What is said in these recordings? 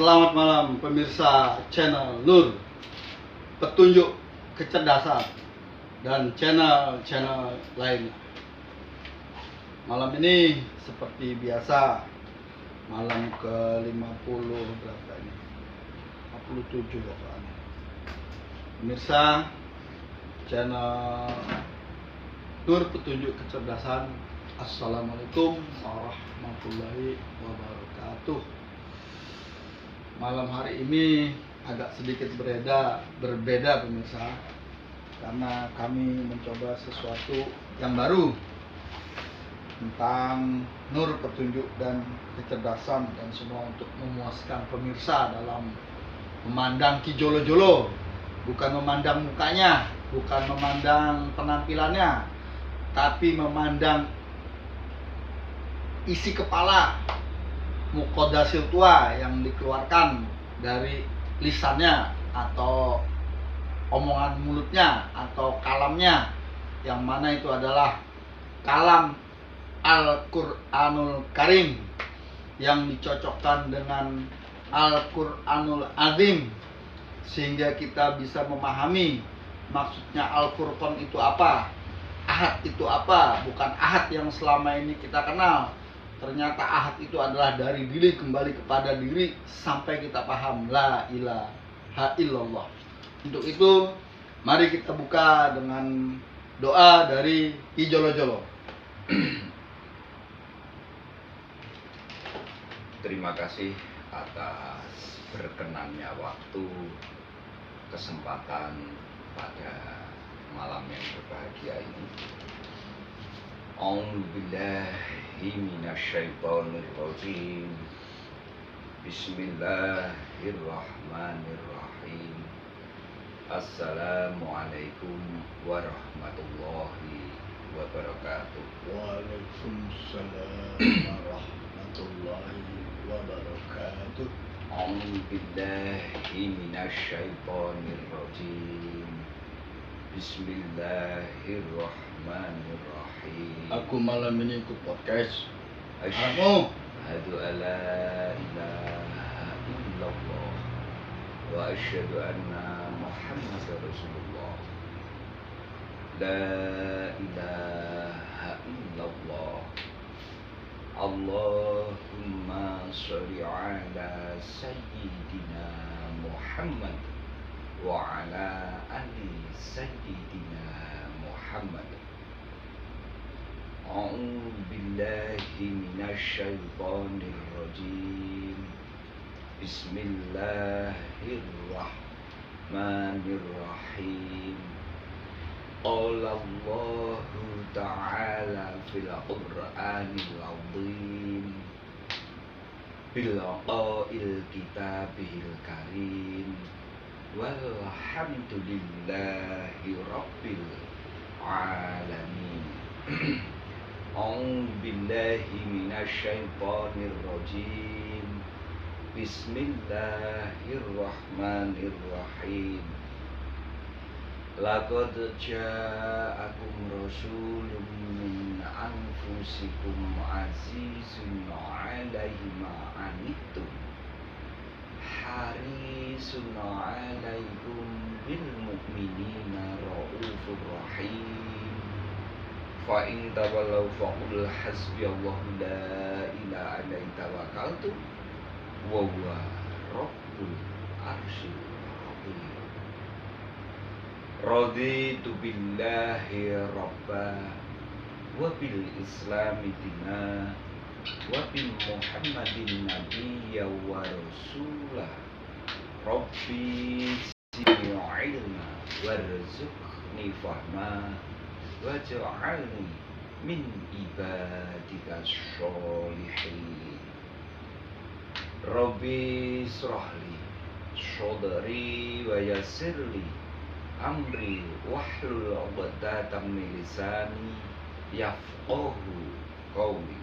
Selamat malam pemirsa channel Nur, petunjuk kecerdasan dan channel-channel lainnya. Malam ini seperti biasa, malam ke-50 berapa ini? 57 pokoknya. Pemirsa channel Nur, petunjuk kecerdasan. Assalamualaikum warahmatullahi wabarakatuh. Malam hari ini agak sedikit berbeda pemirsa, karena kami mencoba sesuatu yang baru tentang nur, petunjuk dan kecerdasan, dan semua untuk memuaskan pemirsa dalam memandang kijolo-jolo, bukan memandang mukanya, bukan memandang penampilannya, tapi memandang isi kepala, mukodasil tua yang dikeluarkan dari lisannya atau omongan mulutnya atau kalamnya, yang mana itu adalah kalam Al-Quranul Karim yang dicocokkan dengan Al-Quranul Azim, sehingga kita bisa memahami maksudnya Al-Furqan itu apa, Ahad itu apa, bukan Ahad yang selama ini kita kenal. Ternyata ahad itu adalah dari diri kembali kepada diri sampai kita paham la ilaha illallah. Untuk itu mari kita buka dengan doa dari Ki Jolo-Jolo. Terima kasih atas berkenannya waktu, kesempatan pada malam yang berbahagia ini. A'udzubillahi minasyaitonirrajim. Bismillahirrahmanirrahim. Assalamualaikum warahmatullahi wabarakatuh. Waalaikumsalam warahmatullahi wabarakatuh. A'udzubillahi minasyaitonirrajim. Bismillahirrahmanirrahim. Aku malam ini ikut podcast. Asyhadu alla ilaha illallah wa asyhadu anna Muhammadar Rasulullah. La ilaha illallah. Allahumma sholli ala sayyidina Muhammad wa ala ali sayyidina Muhammad. A'udzu billahi minasyaitonir rajim. Bismillahirrahmanirrahim. Qala Allahu ta'ala fil Qur'anil 'azim bil qa'il kitabihil karim walhamdulillahi rabbil alamin. A'udzu billahi minasyaitonir rajim. Bismillahirrahmanirrahim. Laqad ja'akum rasulun min anfusikum azizun 'alaihi ma 'anittum harisun 'alaikum bil mu'minina raufur rahim. Fa in tawallaw faqul hasbiyallahu la ilaha illa huwa tawakkaltu wa huwa rabbul arsyil azim. Raditu billahi rabba wa bil islami dina wa bi muhammadin nabiyya wa rasulah. Rabbi zidni ilma warzuqni fahma waj'alni min ibadika sholihin. Rabbi shrahli shodri wa yassirli amri wahlul 'uqdatam min lisani yafqahu qawli.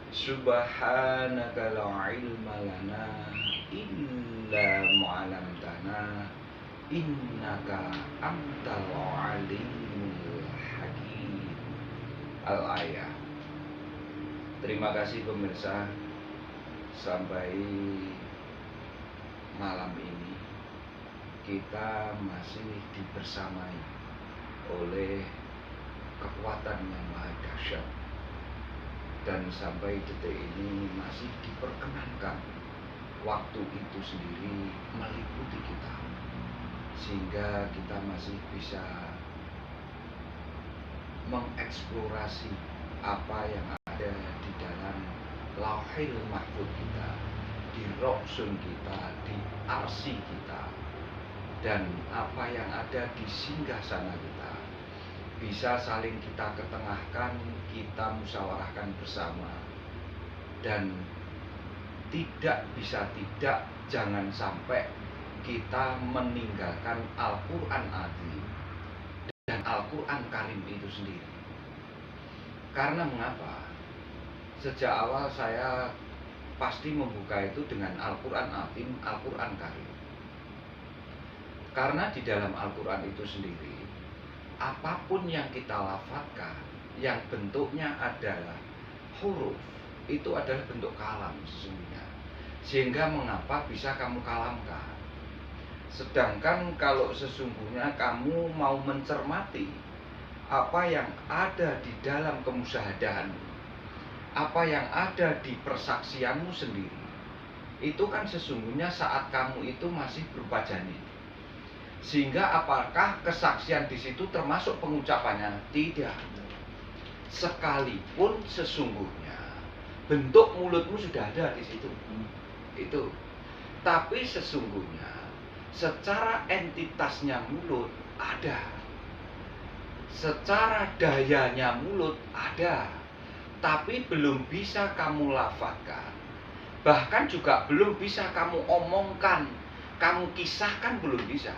Subhanaka la ilma lana illa ma 'allamtana innaka antal alimul hakim. Al-ayah. Terima kasih pemirsa. sampai malam ini kita masih dibersamai oleh kekuatan yang maha dahsyat, dan sampai detik ini masih diperkenankan waktu itu sendiri meliputi kita, sehingga kita masih bisa mengeksplorasi apa yang ada di dalam lauhil mahfud kita, di roksun kita, di arsi kita, dan apa yang ada di singgasana kita bisa saling kita ketengahkan, kita musyawarahkan bersama, dan tidak bisa tidak, jangan sampai kita meninggalkan Al-Quran Azim dan Al-Quran Karim itu sendiri. Karena mengapa? Sejak awal saya pasti membuka itu dengan Al-Quran Azim, Al-Quran Karim. Karena di dalam Al-Quran itu sendiri, apapun yang kita lafadzkan, yang bentuknya adalah huruf, itu adalah bentuk kalam sesungguhnya. Sehingga mengapa bisa kamu kalamkan? Sedangkan kalau sesungguhnya kamu mau mencermati apa yang ada di dalam kemusyahadahanmu, apa yang ada di persaksianmu sendiri, itu kan sesungguhnya saat kamu itu masih berupa janin. Sehingga apakah kesaksian di situ termasuk pengucapannya? Tidak. Sekalipun sesungguhnya bentuk mulutmu sudah ada di situ. Itu. Tapi sesungguhnya secara entitasnya mulut ada. Secara dayanya mulut ada. Tapi belum bisa kamu lafadzkan. Bahkan juga belum bisa kamu omongkan, kamu kisahkan, belum bisa.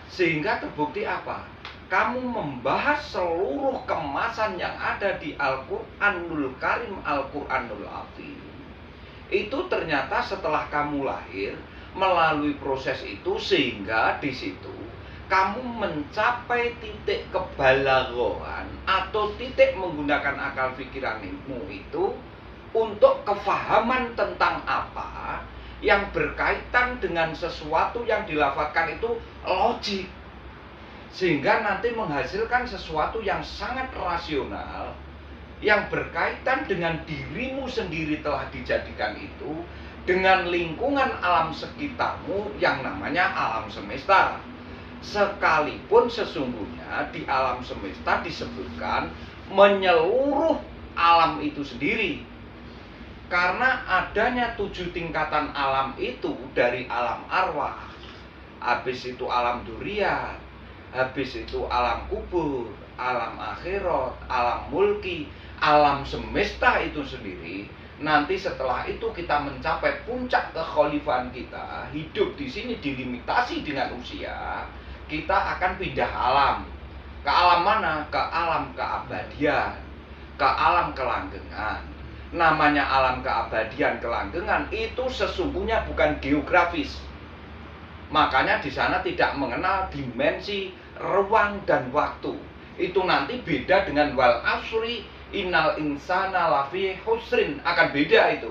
Sehingga terbukti apa? Kamu membahas seluruh kemasan yang ada di Al-Quranul Karim, Al-Quranul Azim. Itu ternyata setelah kamu lahir, melalui proses itu, sehingga di situ kamu mencapai titik kebalaghoan atau titik menggunakan akal pikiranmu itu untuk kefahaman tentang apa yang berkaitan dengan sesuatu yang dilafadzkan itu logik, sehingga nanti menghasilkan sesuatu yang sangat rasional yang berkaitan dengan dirimu sendiri telah dijadikan itu dengan lingkungan alam sekitarmu yang namanya alam semesta. Sekalipun sesungguhnya di alam semesta disebutkan menyeluruh alam itu sendiri. Karena adanya 7 tingkatan alam itu, dari alam arwah, habis itu alam duriyat, habis itu alam kubur, alam akhirat, alam mulki, alam semesta itu sendiri. Nanti setelah itu kita mencapai puncak kekhalifahan kita, hidup di sini dilimitasi dengan usia, kita akan pindah alam. Ke alam mana? Ke alam keabadian, ke alam kelanggengan. Namanya alam keabadian, kelanggengan itu sesungguhnya bukan geografis. Makanya di sana tidak mengenal dimensi ruang dan waktu. Itu nanti beda dengan wal asri innal insana lafi husrin, akan beda itu.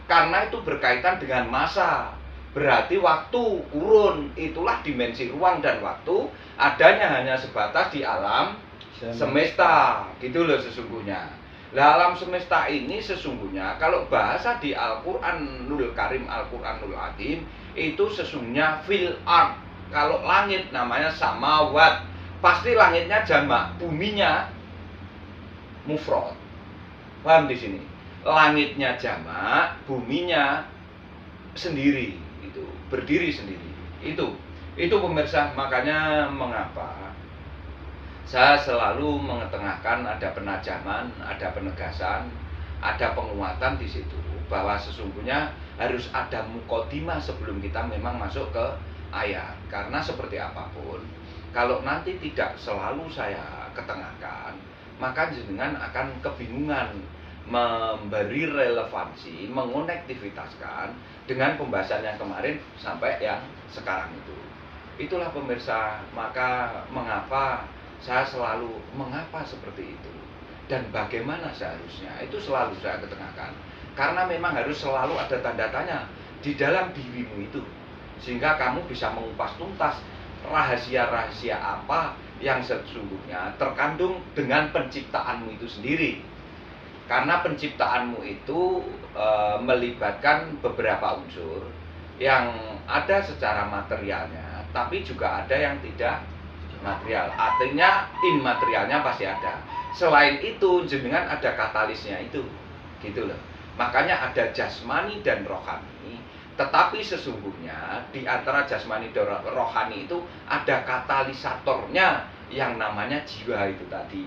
Karena itu berkaitan dengan masa. Berarti waktu kurun, itulah dimensi ruang dan waktu adanya hanya sebatas di alam semesta. Gitu loh sesungguhnya. Lah alam semesta ini sesungguhnya kalau bahasa di Al-Quranul Karim, Al-Quranul Azim itu sesungguhnya fil ard. Kalau langit namanya samawat, pasti langitnya jamak, buminya mufrad. Paham di sini? Langitnya jamak, buminya sendiri, itu berdiri sendiri. Itu pemirsa, makanya mengapa saya selalu mengetengahkan ada penajaman, ada penegasan, ada penguatan di situ, bahwa sesungguhnya harus ada mukodimah sebelum kita memang masuk ke ayat. Karena seperti apapun, kalau nanti tidak selalu saya ketengahkan, maka jenengan akan kebingungan memberi relevansi, mengonektivitaskan dengan pembahasan yang kemarin sampai yang sekarang itu. Itulah pemirsa, maka mengapa saya selalu mengapa seperti itu dan bagaimana seharusnya, itu selalu saya ketengahkan. Karena memang harus selalu ada tanda tanya di dalam dirimu itu, sehingga kamu bisa mengupas tuntas rahasia-rahasia apa yang sesungguhnya terkandung dengan penciptaanmu itu sendiri. Karena penciptaanmu itu melibatkan beberapa unsur yang ada secara materialnya, tapi juga ada yang tidak material. Artinya immaterialnya pasti ada. Selain itu jenengan ada katalisnya itu, gitu loh. Makanya ada jasmani dan rohani. Tetapi sesungguhnya di antara jasmani dan rohani itu ada katalisatornya yang namanya jiwa itu tadi.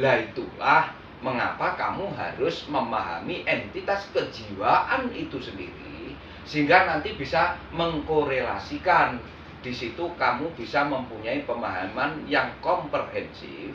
Lah itulah mengapa kamu harus memahami entitas kejiwaan itu sendiri, sehingga nanti bisa mengkorelasikan. Di situ kamu bisa mempunyai pemahaman yang komprehensif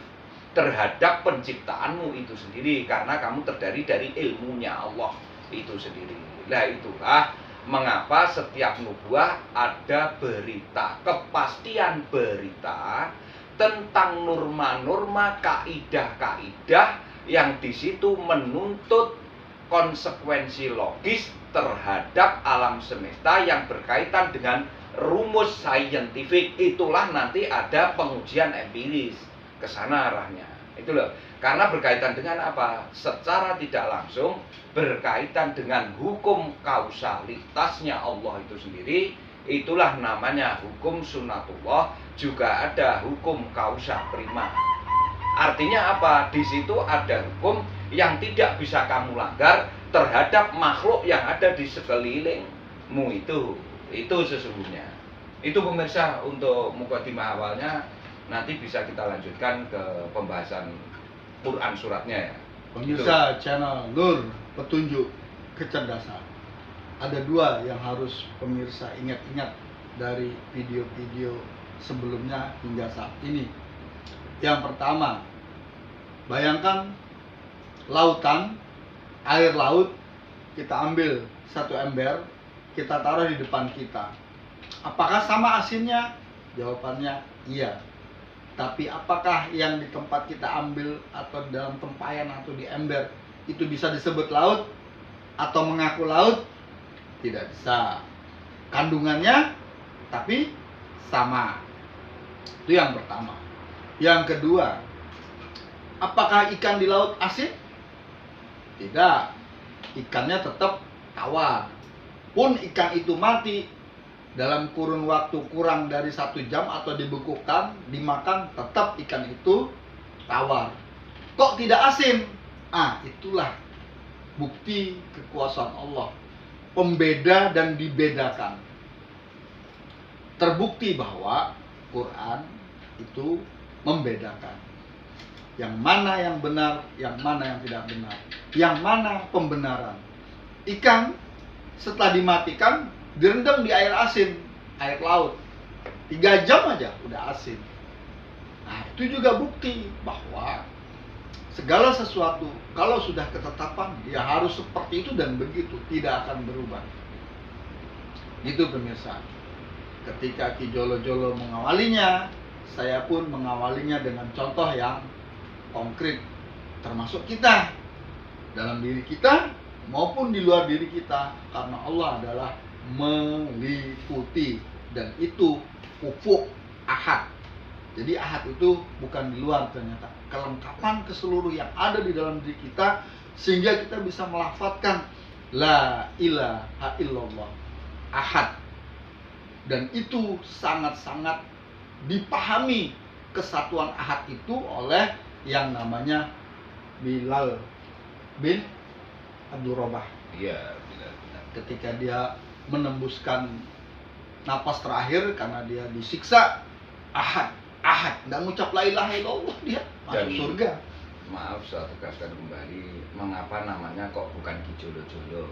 terhadap penciptaanmu itu sendiri, karena kamu terdiri dari ilmunya Allah itu sendiri. Nah itulah mengapa setiap nubuah ada berita, kepastian berita tentang norma-norma, kaidah-kaidah yang di situ menuntut konsekuensi logis terhadap alam semesta yang berkaitan dengan rumus saintifik. Itulah nanti ada pengujian empiris, ke sana arahnya. Itu loh. Karena berkaitan dengan apa? Secara tidak langsung berkaitan dengan hukum kausalitasnya Allah itu sendiri. Itulah namanya hukum sunatullah, juga ada hukum kausa prima. Artinya apa? Di situ ada hukum yang tidak bisa kamu langgar terhadap makhluk yang ada di sekelilingmu itu. Itu sesungguhnya. Itu pemirsa untuk mukadimah awalnya. Nanti bisa kita lanjutkan ke pembahasan Quran suratnya ya. Pemirsa channel Nur Petunjuk Kecerdasan. Ada dua yang harus pemirsa ingat-ingat dari video-video sebelumnya hingga saat ini. Yang pertama, bayangkan lautan, air laut, kita ambil satu ember, kita taruh di depan kita. Apakah sama asinnya? Jawabannya iya. Tapi apakah yang di tempat kita ambil atau dalam tempayan atau di ember itu bisa disebut laut atau mengaku laut? Tidak bisa. Kandungannya tapi sama. Itu yang pertama. Yang kedua, apakah ikan di laut asin? Tidak. Ikannya tetap tawar. Pun ikan itu mati dalam kurun waktu kurang dari 1 jam atau dibekukan, dimakan, tetap ikan itu tawar. Kok tidak asin? Itulah bukti kekuasaan Allah, pembeda dan dibedakan. Terbukti bahwa Quran itu membedakan yang mana yang benar, yang mana yang tidak benar, yang mana pembenaran. Ikan setelah dimatikan direndam di air asin, air laut, 3 jam aja udah asin. Nah itu juga bukti bahwa segala sesuatu kalau sudah ketetapan ya harus seperti itu dan begitu, tidak akan berubah. Itu pemirsa. Ketika Ki Jolo-Jolo mengawalinya, saya pun mengawalinya dengan contoh yang konkret, termasuk kita, dalam diri kita maupun di luar diri kita, karena Allah adalah meliputi, dan itu ufuk ahad. Jadi ahad itu bukan di luar, ternyata kelengkapan keseluruh yang ada di dalam diri kita, sehingga kita bisa melafadzkan la ilaha illallah ahad. Dan itu sangat-sangat dipahami kesatuan ahad itu oleh yang namanya Bilal bin Abdul Rabah. Iya, benar. Ketika dia menembuskan napas terakhir karena dia disiksa, ahad, nggak ngucap la ilaha illallah, dia masuk surga. Maaf, saya tegaskan kembali, mengapa namanya kok bukan Ki Jolo-Jolo,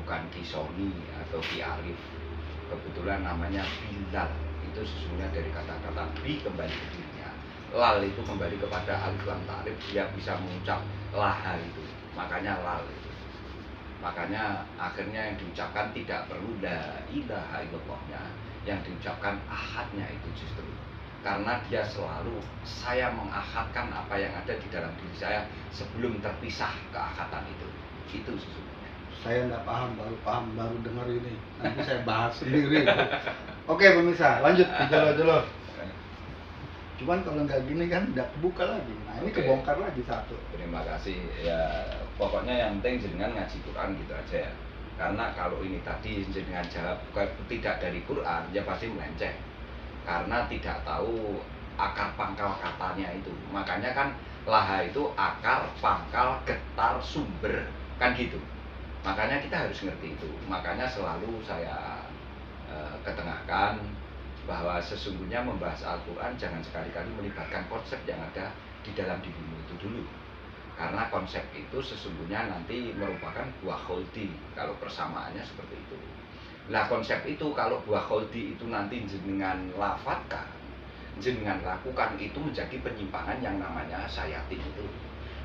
bukan Ki Soni atau Ki Arif. Kebetulan namanya Bilal. Itu sesungguhnya dari kata-kata bi kembali ke dirinya, lal itu kembali kepada alif lam ta'rif, dia bisa mengucap laha itu, makanya lal itu. Makanya akhirnya yang diucapkan tidak perlu la ilaha illallahnya, yang diucapkan ahadnya itu justru karena dia selalu, saya mengahadkan apa yang ada di dalam diri saya sebelum terpisah keahatan itu sesungguhnya. Saya nggak paham, baru dengar ini. Nanti saya bahas sendiri. Oke pemirsa, lanjut dijolo-jolo. Cuman kalau nggak gini kan nggak kebuka lagi. Nah ini Oke. kebongkar lagi satu. Terima kasih. Ya pokoknya yang penting jenengan ngaji Quran gitu aja ya. Karena kalau ini tadi jenengan jawab tidak dari Quran, ya pasti melenceng. Karena tidak tahu akar pangkal katanya itu. Makanya kan laha itu akar, pangkal, getar, sumber, kan gitu. Makanya kita harus ngerti itu. Makanya selalu saya ketengahkan bahwa sesungguhnya membahas Al-Quran jangan sekali-kali melibatkan konsep yang ada di dalam dirimu itu dulu. Karena konsep itu sesungguhnya nanti merupakan buah kholdi kalau persamaannya seperti itu. Nah konsep itu kalau buah kholdi itu nanti jenengan lafadzkan, jenengan lakukan, itu menjadi penyimpangan yang namanya sayatin itu.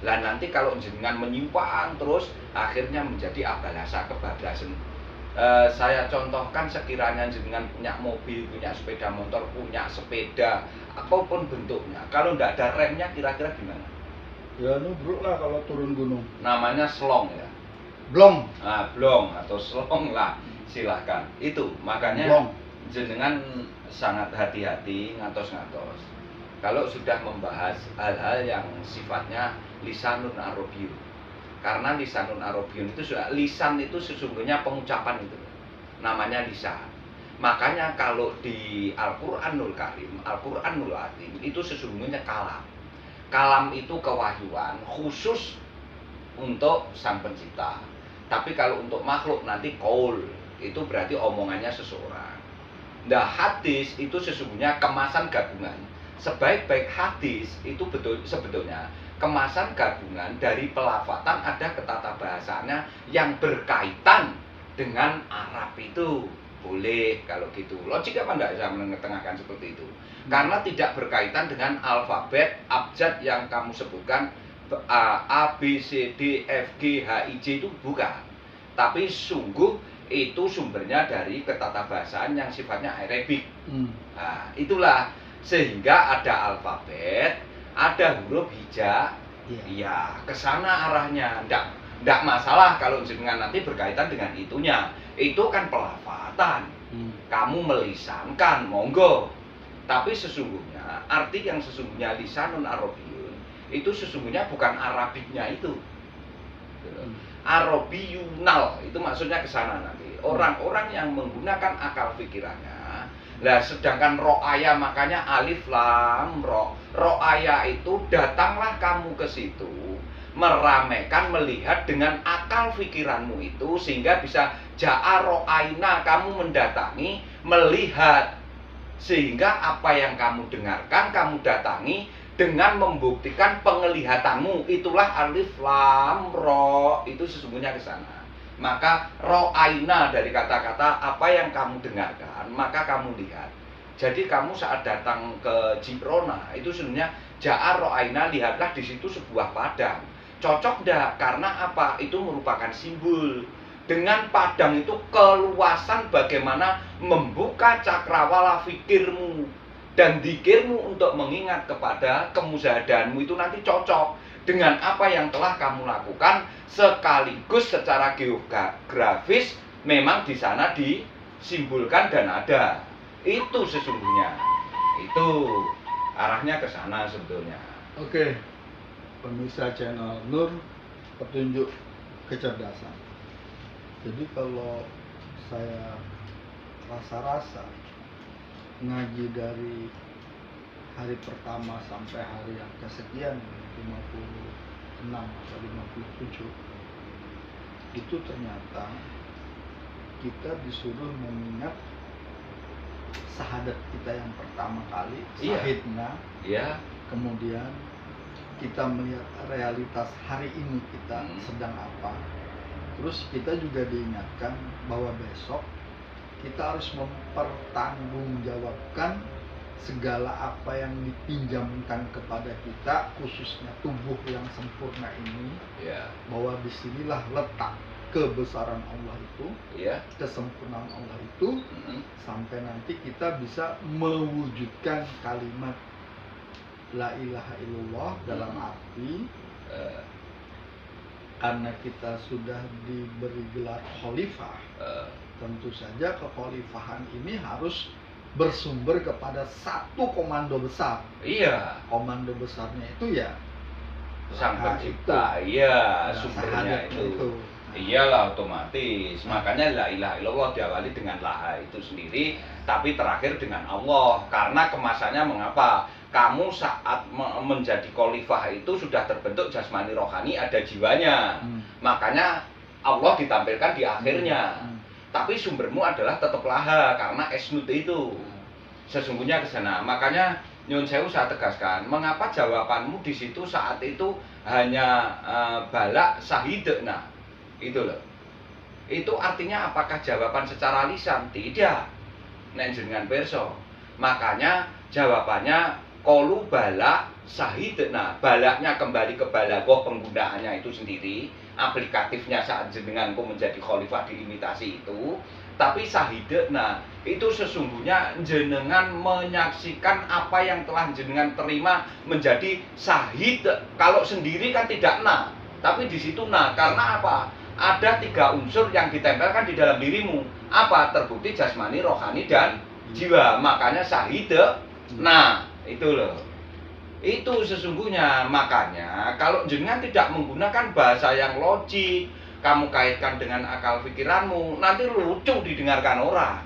Lah nanti kalau jenengan menyimpang terus akhirnya menjadi abalasa kebablasan. Saya contohkan sekiranya jenengan punya mobil, punya sepeda motor, punya sepeda apapun bentuknya, kalau tidak ada remnya kira-kira gimana? Ya nubruk lah kalau turun gunung. Namanya slong ya. Blong. Nah, blong atau slong lah, silahkan. Itu makanya Blong. jenengan sangat hati-hati ngatos-ngatos. Kalau sudah membahas hal-hal yang sifatnya lisanun arabiyyun. Karena lisanun arabiyyun itu sudah, lisan itu sesungguhnya pengucapan itu. Namanya lisan. Makanya kalau di Al-Qur'anul Karim, Al-Qur'anul Azim itu sesungguhnya kalam. Kalam itu kewahyuan khusus untuk sang pencipta. Tapi kalau untuk makhluk nanti qaul, itu berarti omongannya seseorang. Nah, hadis itu sesungguhnya kemasan gabungan. Sebaik-baik hadis itu sebetulnya kemasan gabungan dari pelafatan, ada ketatabahasannya yang berkaitan dengan Arab itu. Boleh kalau gitu. Logik apa enggak saya mengetengahkan seperti itu? Karena tidak berkaitan dengan alfabet abjad yang kamu sebutkan A, B, C, D, F, G, H, I, J itu bukan. Tapi sungguh itu sumbernya dari ketatabahasaan yang sifatnya Arabik. Nah, itulah sehingga ada alfabet, ada huruf hija. Iya, ke sana arahnya. Ndak masalah kalau jenengan nanti berkaitan dengan itunya. Itu kan pelafatan. Kamu melisankan, monggo. Tapi sesungguhnya arti yang sesungguhnya lisanun arabiyyun itu sesungguhnya bukan Arabiknya itu. Arabiyunal itu maksudnya ke sana nanti. Orang-orang yang menggunakan akal pikirannya. Lah sedangkan ro'aya makanya alif lam ro. Ro'aya itu datanglah kamu ke situ, meramaikan, melihat dengan akal pikiranmu itu sehingga bisa ja'a ro'aina, kamu mendatangi, melihat, sehingga apa yang kamu dengarkan kamu datangi dengan membuktikan penglihatanmu. Itulah alif lam ro, itu sesungguhnya ke sana. Maka ro'aina dari kata-kata apa yang kamu dengarkan maka kamu lihat. Jadi kamu saat datang ke Jirona itu sebenarnya ja'a ro'aina, lihatlah di situ sebuah padang. Cocok enggak? Karena apa? Itu merupakan simbol. Dengan padang itu keluasan bagaimana membuka cakrawala fikirmu dan dikirmu untuk mengingat kepada kemusyahadaanmu itu nanti cocok dengan apa yang telah kamu lakukan, sekaligus secara geografis memang di sana disimbolkan dan ada. Itu sesungguhnya. Itu arahnya ke sana sebetulnya. Oke. Pemirsa channel Nur Petunjuk Kecerdasan. Jadi kalau saya rasa-rasa ngaji dari hari pertama sampai hari yang kesekian 56 atau 57 itu ternyata kita disuruh mengingat syahadat kita yang pertama kali, syahidna. Iya. Kemudian kita melihat realitas hari ini kita sedang apa. Terus kita juga diingatkan bahwa besok kita harus mempertanggungjawabkan segala apa yang dipinjamkan kepada kita, khususnya tubuh yang sempurna ini. Bahwa disinilah letak kebesaran Allah itu, kesempurnaan Allah itu, sampai nanti kita bisa mewujudkan kalimat La ilaha illallah dalam arti karena kita sudah diberi gelar khalifah, tentu saja kekhalifahan ini harus bersumber kepada satu komando besar. Iya, Komando besarnya itu ya sang Laha pencipta, itu. iya, Nah, sumbernya syahadat itu. Iyalah otomatis. Makanya la ilaha illallah diawali dengan laha itu sendiri, tapi terakhir dengan Allah. Karena kemasannya mengapa? Kamu saat menjadi khalifah itu sudah terbentuk jasmani rohani, ada jiwanya. Makanya Allah ditampilkan di akhirnya. Tapi sumbermu adalah tetap laha karena esnut itu. Sesungguhnya ke sana. Makanya Nyun Sewu saya tegaskan, mengapa jawabanmu di situ saat itu hanya balak sahidna? Itu loh. Itu artinya apakah jawaban secara lisan? Tidak. Nek jenengan perso. Makanya jawabannya qalu balak sahidna. Balaknya kembali ke balaghah penggunaannya itu sendiri, aplikatifnya saat jenenganku menjadi khalifah diimitasi itu. Tapi sahidna itu sesungguhnya jenengan menyaksikan apa yang telah jenengan terima menjadi sahid. Kalau sendiri kan tidak nah, tapi di situ nah. Karena apa? Ada 3 unsur yang ditempelkan di dalam dirimu. Apa? Terbukti jasmani, rohani, dan jiwa. Makanya sahid. Nah, itu loh. Itu sesungguhnya. Makanya kalau jenengan tidak menggunakan bahasa yang logik, kamu kaitkan dengan akal pikiranmu, nanti lucu didengarkan orang.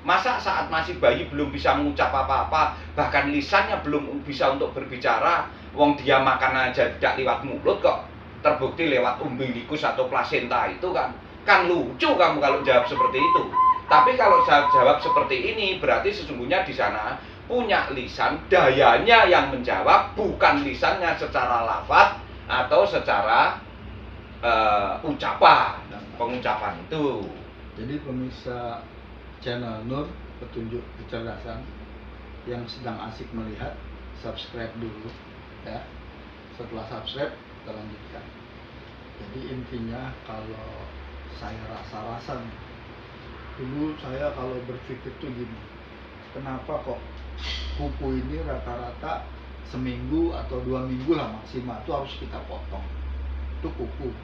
Masa saat masih bayi belum bisa mengucap apa-apa, bahkan lisannya belum bisa untuk berbicara, wong dia makan aja tidak lewat mulut kok, terbukti lewat umbilikus atau plasenta itu kan lucu kamu kalau jawab seperti itu. Tapi kalau saya jawab seperti ini, berarti sesungguhnya di sana punya lisan, dayanya yang menjawab, bukan lisannya secara lafaz atau secara ucapan, pengucapan itu. Jadi pemirsa channel Nur Petunjuk Kecerdasan yang sedang asik melihat, subscribe dulu ya. Setelah subscribe kita lanjutkan. Jadi intinya kalau saya rasa-rasa nih, dulu saya kalau berpikir tuh gini, kenapa kok kuku ini rata-rata seminggu atau 2 minggu lah maksimal itu harus kita potong, itu kuku.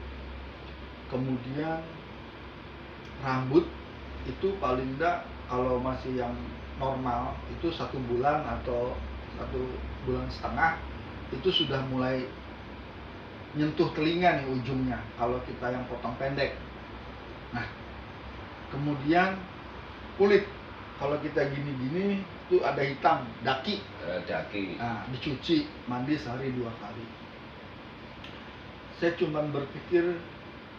Kemudian rambut itu paling enggak kalau masih yang normal itu 1 bulan atau 1,5 bulan itu sudah mulai nyentuh telinga nih ujungnya kalau kita yang potong pendek. Nah, kemudian kulit kalau kita gini-gini itu ada hitam, daki. Nah, dicuci, mandi sehari 2 kali. Saya cuma berpikir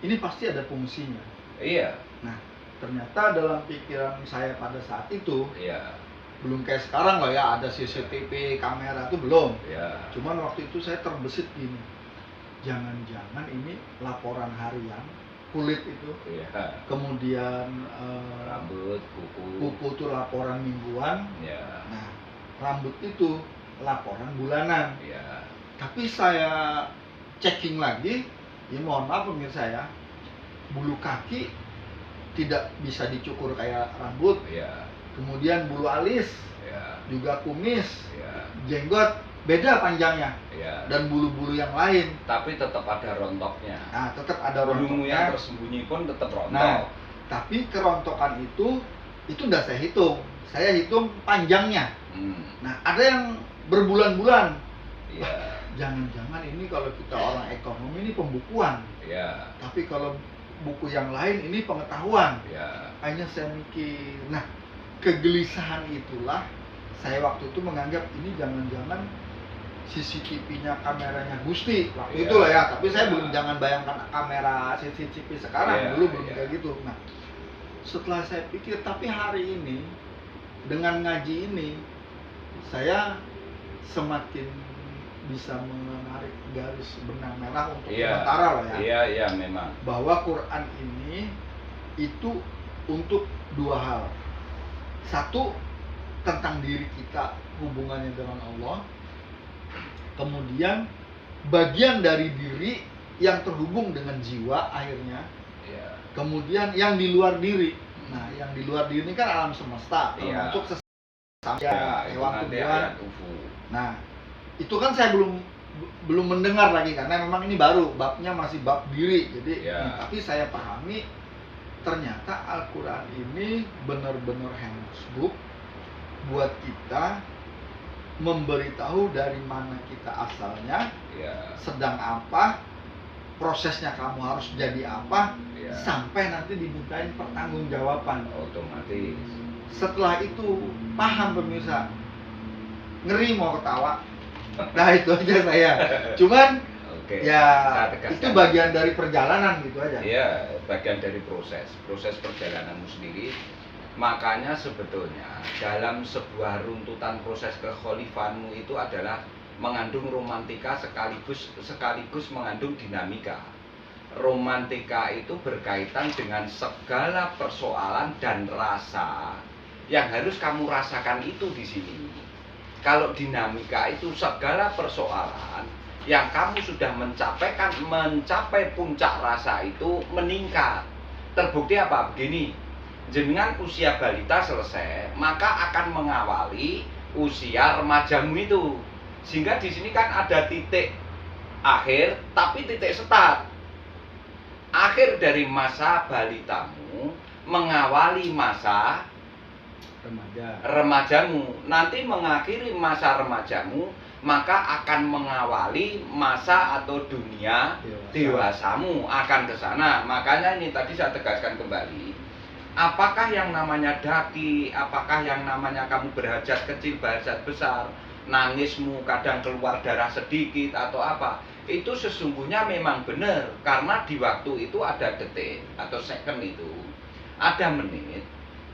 ini pasti ada fungsinya. Iya. Nah, ternyata dalam pikiran saya pada saat itu, Iya. belum kayak sekarang lah ya, ada CCTV, kamera itu belum. Iya. Cuman waktu itu saya terbesit gini, jangan-jangan ini laporan harian, kulit itu, Iya. kemudian Rambut, kuku. kuku itu laporan mingguan, Iya. nah rambut itu laporan bulanan. Iya. Tapi saya checking lagi, ya mohon maaf pemirsa ya, bulu kaki tidak bisa dicukur kayak rambut. Iya. Kemudian bulu alis, Iya. juga kumis, Iya. jenggot beda panjangnya, Iya. dan bulu-bulu yang lain. Tapi tetap ada rontoknya. Nah, tetap ada Bulumu yang rontoknya. tersembunyi pun tetap rontok. Nah, tapi kerontokan itu udah saya hitung. Saya hitung panjangnya. Nah, ada yang berbulan-bulan. Iya. Jangan-jangan ini kalau kita orang ekonomi ini pembukuan. Iya. Tapi kalau buku yang lain ini pengetahuan. Iya. Hanya saya mikir. Nah, kegelisahan itulah saya waktu itu menganggap ini jangan-jangan CCTV-nya kameranya Gusti waktu Iya. itu lah ya. Tapi saya Iya. belum jangan bayangkan kamera CCTV sekarang. Iya, Dulu belum iya. kayak gitu. Nah, setelah saya pikir, tapi hari ini dengan ngaji ini saya semakin bisa menarik garis benang merah untuk Iya. sementara lah ya. Iya, iya memang. Bahwa Quran ini itu untuk 2 hal. 1, tentang diri kita, hubungannya dengan Allah. Kemudian bagian dari diri yang terhubung dengan jiwa akhirnya. Iya. Kemudian yang di luar diri. Nah, yang di luar diri ini kan alam semesta, Iya. termasuk Ya, itu hewan nanti tumbuhan. ayat UFU. Nah, itu kan saya belum belum mendengar lagi karena memang ini baru, babnya masih bab diri. Jadi Ya. tapi saya pahami ternyata Al-Qur'an ini benar-benar handbook buat kita, memberitahu dari mana kita asalnya, Ya. sedang apa, prosesnya kamu harus jadi apa, Ya. sampai nanti dimintain pertanggungjawaban. Otomatis. Setelah itu paham pemirsa, ngeri mau ketawa. Nah itu aja saya. Cuman Oke. ya Saya tegaskan. itu bagian dari perjalanan gitu aja. Iya, bagian dari proses perjalananmu sendiri. Makanya sebetulnya dalam sebuah runtutan proses kekhalifahanmu itu adalah mengandung romantika sekaligus mengandung dinamika. Romantika itu berkaitan dengan segala persoalan dan rasa yang harus kamu rasakan itu di sini. Kalau dinamika itu segala persoalan yang kamu sudah mencapai puncak rasa itu meningkat. Terbukti apa? Begini, jenengan usia balita selesai, maka akan mengawali usia remajamu itu. Sehingga di sini kan ada titik akhir, tapi titik start. Akhir dari masa balitamu mengawali masa remajamu, nanti mengakhiri masa remajamu, maka akan mengawali masa atau dunia dewasamu akan ke sana. Makanya ini tadi saya tegaskan kembali, apakah yang namanya daki, apakah yang namanya kamu berhajat kecil, berhajat besar, nangismu kadang keluar darah sedikit atau apa, itu sesungguhnya memang benar, karena di waktu itu ada detik atau second, itu ada menit,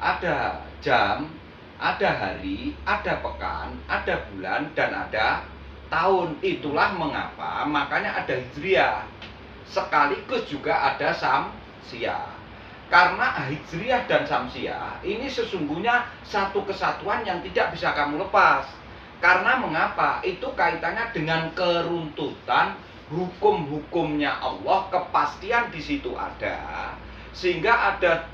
ada jam, ada hari, ada pekan, ada bulan, dan ada tahun. Itulah mengapa makanya ada hijriah, sekaligus juga ada samsiah. Karena hijriah dan samsiah ini sesungguhnya satu kesatuan yang tidak bisa kamu lepas. Karena mengapa? Itu kaitannya dengan keruntutan hukum-hukumnya Allah, kepastian di situ ada. Sehingga ada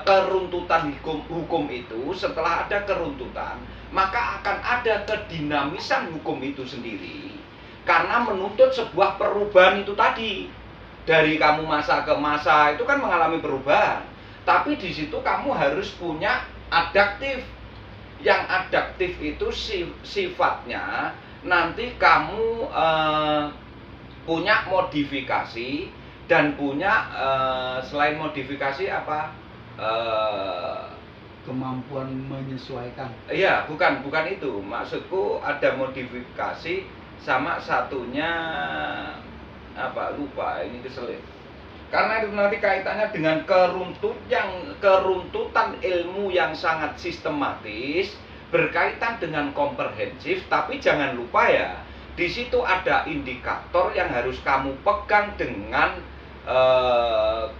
keruntutan hukum itu. Setelah ada keruntutan, maka akan ada kedinamisan hukum itu sendiri, karena menuntut sebuah perubahan itu tadi. Dari kamu masa ke masa itu kan mengalami perubahan, tapi di situ kamu harus punya adaptif. Yang adaptif itu sifatnya nanti kamu punya modifikasi, dan punya selain modifikasi apa, kemampuan menyesuaikan. Iya, bukan itu. Maksudku ada modifikasi, sama satunya apa, lupa, ini keselit. Karena itu nanti kaitannya dengan keruntutan ilmu yang sangat sistematis, berkaitan dengan komprehensif. Tapi jangan lupa ya, di situ ada indikator yang harus kamu pegang dengan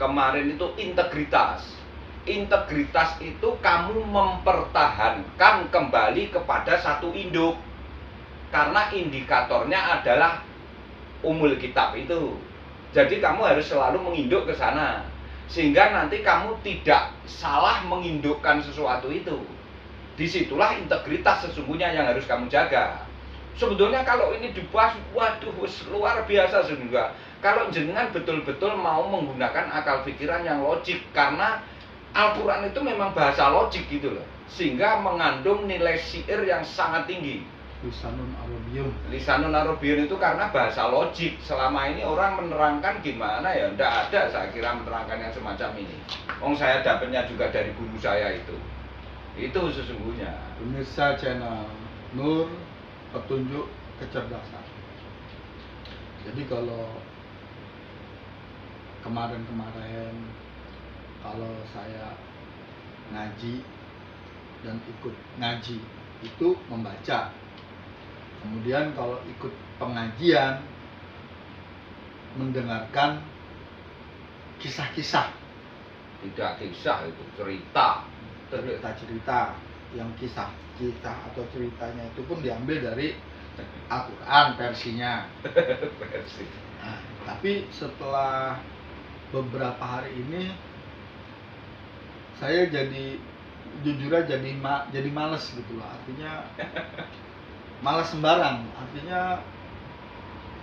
kemarin itu integritas. Integritas itu kamu mempertahankan kembali kepada satu induk, karena indikatornya adalah umul kitab itu. Jadi kamu harus selalu menginduk ke sana, sehingga nanti kamu tidak salah mengindukkan sesuatu itu. Disitulah integritas sesungguhnya yang harus kamu jaga. Sebetulnya kalau ini dibahas, waduh, luar biasa sesungguhnya. Kalau jenengan betul-betul mau menggunakan akal pikiran yang logik, karena Al-Quran itu memang bahasa logik gitu loh, sehingga mengandung nilai syair yang sangat tinggi. Lisanun Arabiyyun. Lisanun Arabiyyun itu karena bahasa logik. Selama ini orang menerangkan gimana ya, ndak ada saya kira menerangkan yang semacam ini. Saya dapatnya juga dari guru saya itu sesungguhnya. Pemirsa channel Nur, petunjuk kecerdasan. Jadi kalau kemarin-kemarin kalau saya ngaji dan ikut ngaji itu membaca. Kemudian kalau ikut pengajian mendengarkan kisah-kisah. Tidak kisah, itu cerita. Cerita-cerita yang kisah atau ceritanya itu pun diambil dari Al-Quran versinya. Nah, tapi setelah beberapa hari ini saya jujur aja jadi males gitu loh. Artinya malas sembarang. Artinya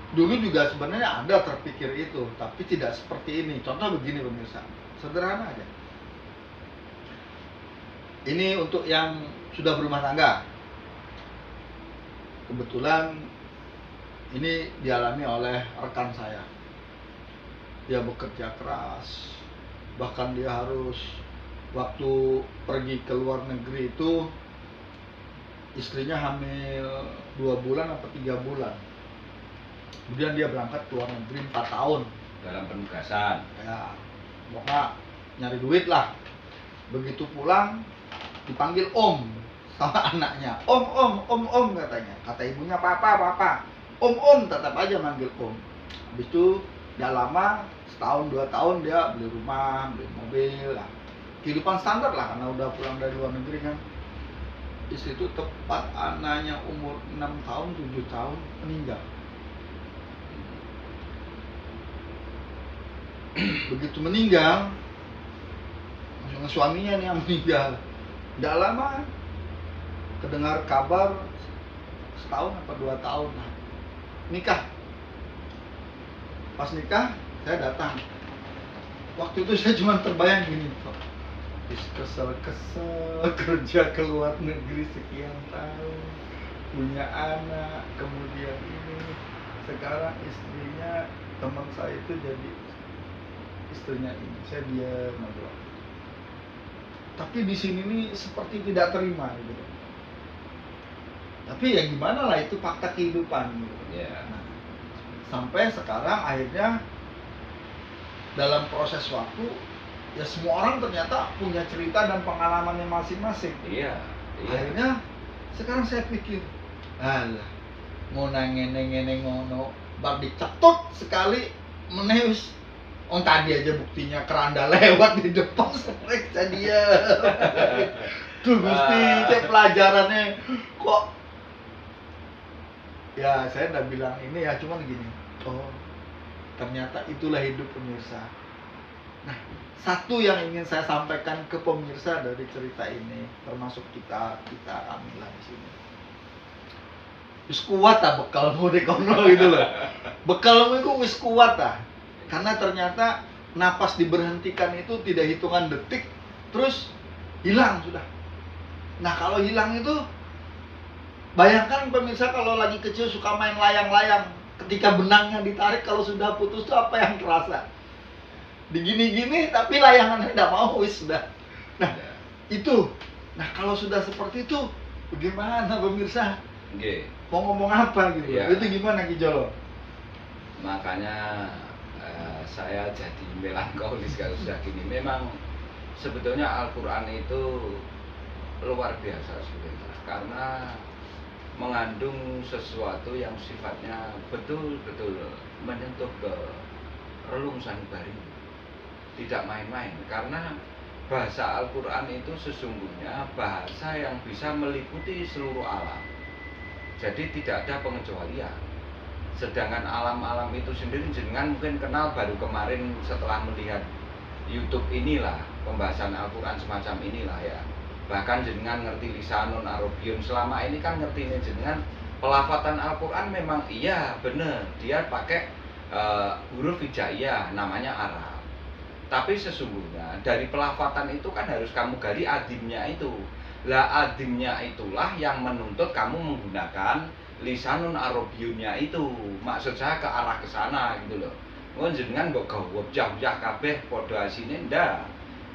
Dulu juga sebenarnya ada terpikir itu, tapi tidak seperti ini. Contoh begini pemirsa, sederhana aja. Ini untuk yang sudah berumah tangga. Kebetulan ini dialami oleh rekan saya. Dia bekerja keras, bahkan dia harus waktu pergi ke luar negeri itu istrinya hamil 2 bulan atau 3 bulan. Kemudian dia berangkat ke luar negeri 4 tahun dalam penugasan. ya, pokoknya nyari duit lah. Begitu pulang dipanggil om sama anaknya, om katanya. Kata ibunya papa, om tetap aja manggil om. Habis itu gak lama, setahun 2 tahun dia beli rumah, beli mobil lah. Kehidupan standar lah karena udah pulang dari luar negeri kan. Di situ tepat anaknya umur 6 tahun 7 tahun meninggal. Begitu meninggal, maksudnya suaminya nih yang meninggal. Tidak lama kedengar kabar setahun apa 2 tahun lah nikah. Pas nikah saya datang. Waktu itu saya cuma terbayang gini, kesel kerja ke luar negeri sekian tahun, punya anak, kemudian ini sekarang istrinya teman saya itu jadi istrinya ini. Saya diam ngobrol. Tapi di sini nih seperti tidak terima gitu. Tapi ya gimana lah, itu fakta kehidupan gitu. Yeah. Nah, sampai sekarang akhirnya dalam proses waktu ya semua orang ternyata punya cerita dan pengalamannya masing-masing. Iya. Akhirnya sekarang saya pikir, alah mau ngene ngono bar dicetut sekali meneus. Oh tadi aja buktinya keranda lewat di depan seperti dia. Tuh Gusti, cek pelajarannya kok. Ya saya udah bilang ini ya, cuman gini. Oh ternyata itulah hidup pemirsa. Nah, satu yang ingin saya sampaikan ke pemirsa dari cerita ini, termasuk kita ambil di sini. Wis kuat ah bekalmu di kono gitu loh. Bekalmu itu wis kuat ah. Karena ternyata napas diberhentikan itu tidak hitungan detik, terus hilang sudah. Nah kalau hilang itu, bayangkan pemirsa kalau lagi kecil suka main layang-layang, ketika benangnya ditarik kalau sudah putus itu apa yang terasa? Digini-gini tapi layangannya tidak mau, wis sudah. Nah itu, nah kalau sudah seperti itu, bagaimana pemirsa? Okay. Mau ngomong apa gitu? Yeah. Itu gimana Ki Jolo? Makanya saya jadi melankolis kalau sudah gini. Memang sebetulnya Al-Quran itu luar biasa sebenarnya, karena mengandung sesuatu yang sifatnya betul-betul menyentuh ke relung sanubari, tidak main-main. Karena bahasa Al-Quran itu sesungguhnya bahasa yang bisa meliputi seluruh alam, jadi tidak ada pengecualian. Sedangkan alam-alam itu sendiri jenengan mungkin kenal baru kemarin setelah melihat YouTube inilah, pembahasan Al-Quran semacam inilah ya. Bahkan jenengan ngerti lisanun Arabiun, selama ini kan ngerti nih jenengan pelafatan Al-Quran memang iya bener, dia pakai huruf hijaiyah namanya Arab. Tapi sesungguhnya dari pelafatan itu kan harus kamu gali adimnya itu. Lah adimnya itulah yang menuntut kamu menggunakan lisanun Arabiunnya itu. Maksud saya ke arah ke sana gitu loh. Mun jenengan mbok gawe jah-jah kabeh padha asine ndak.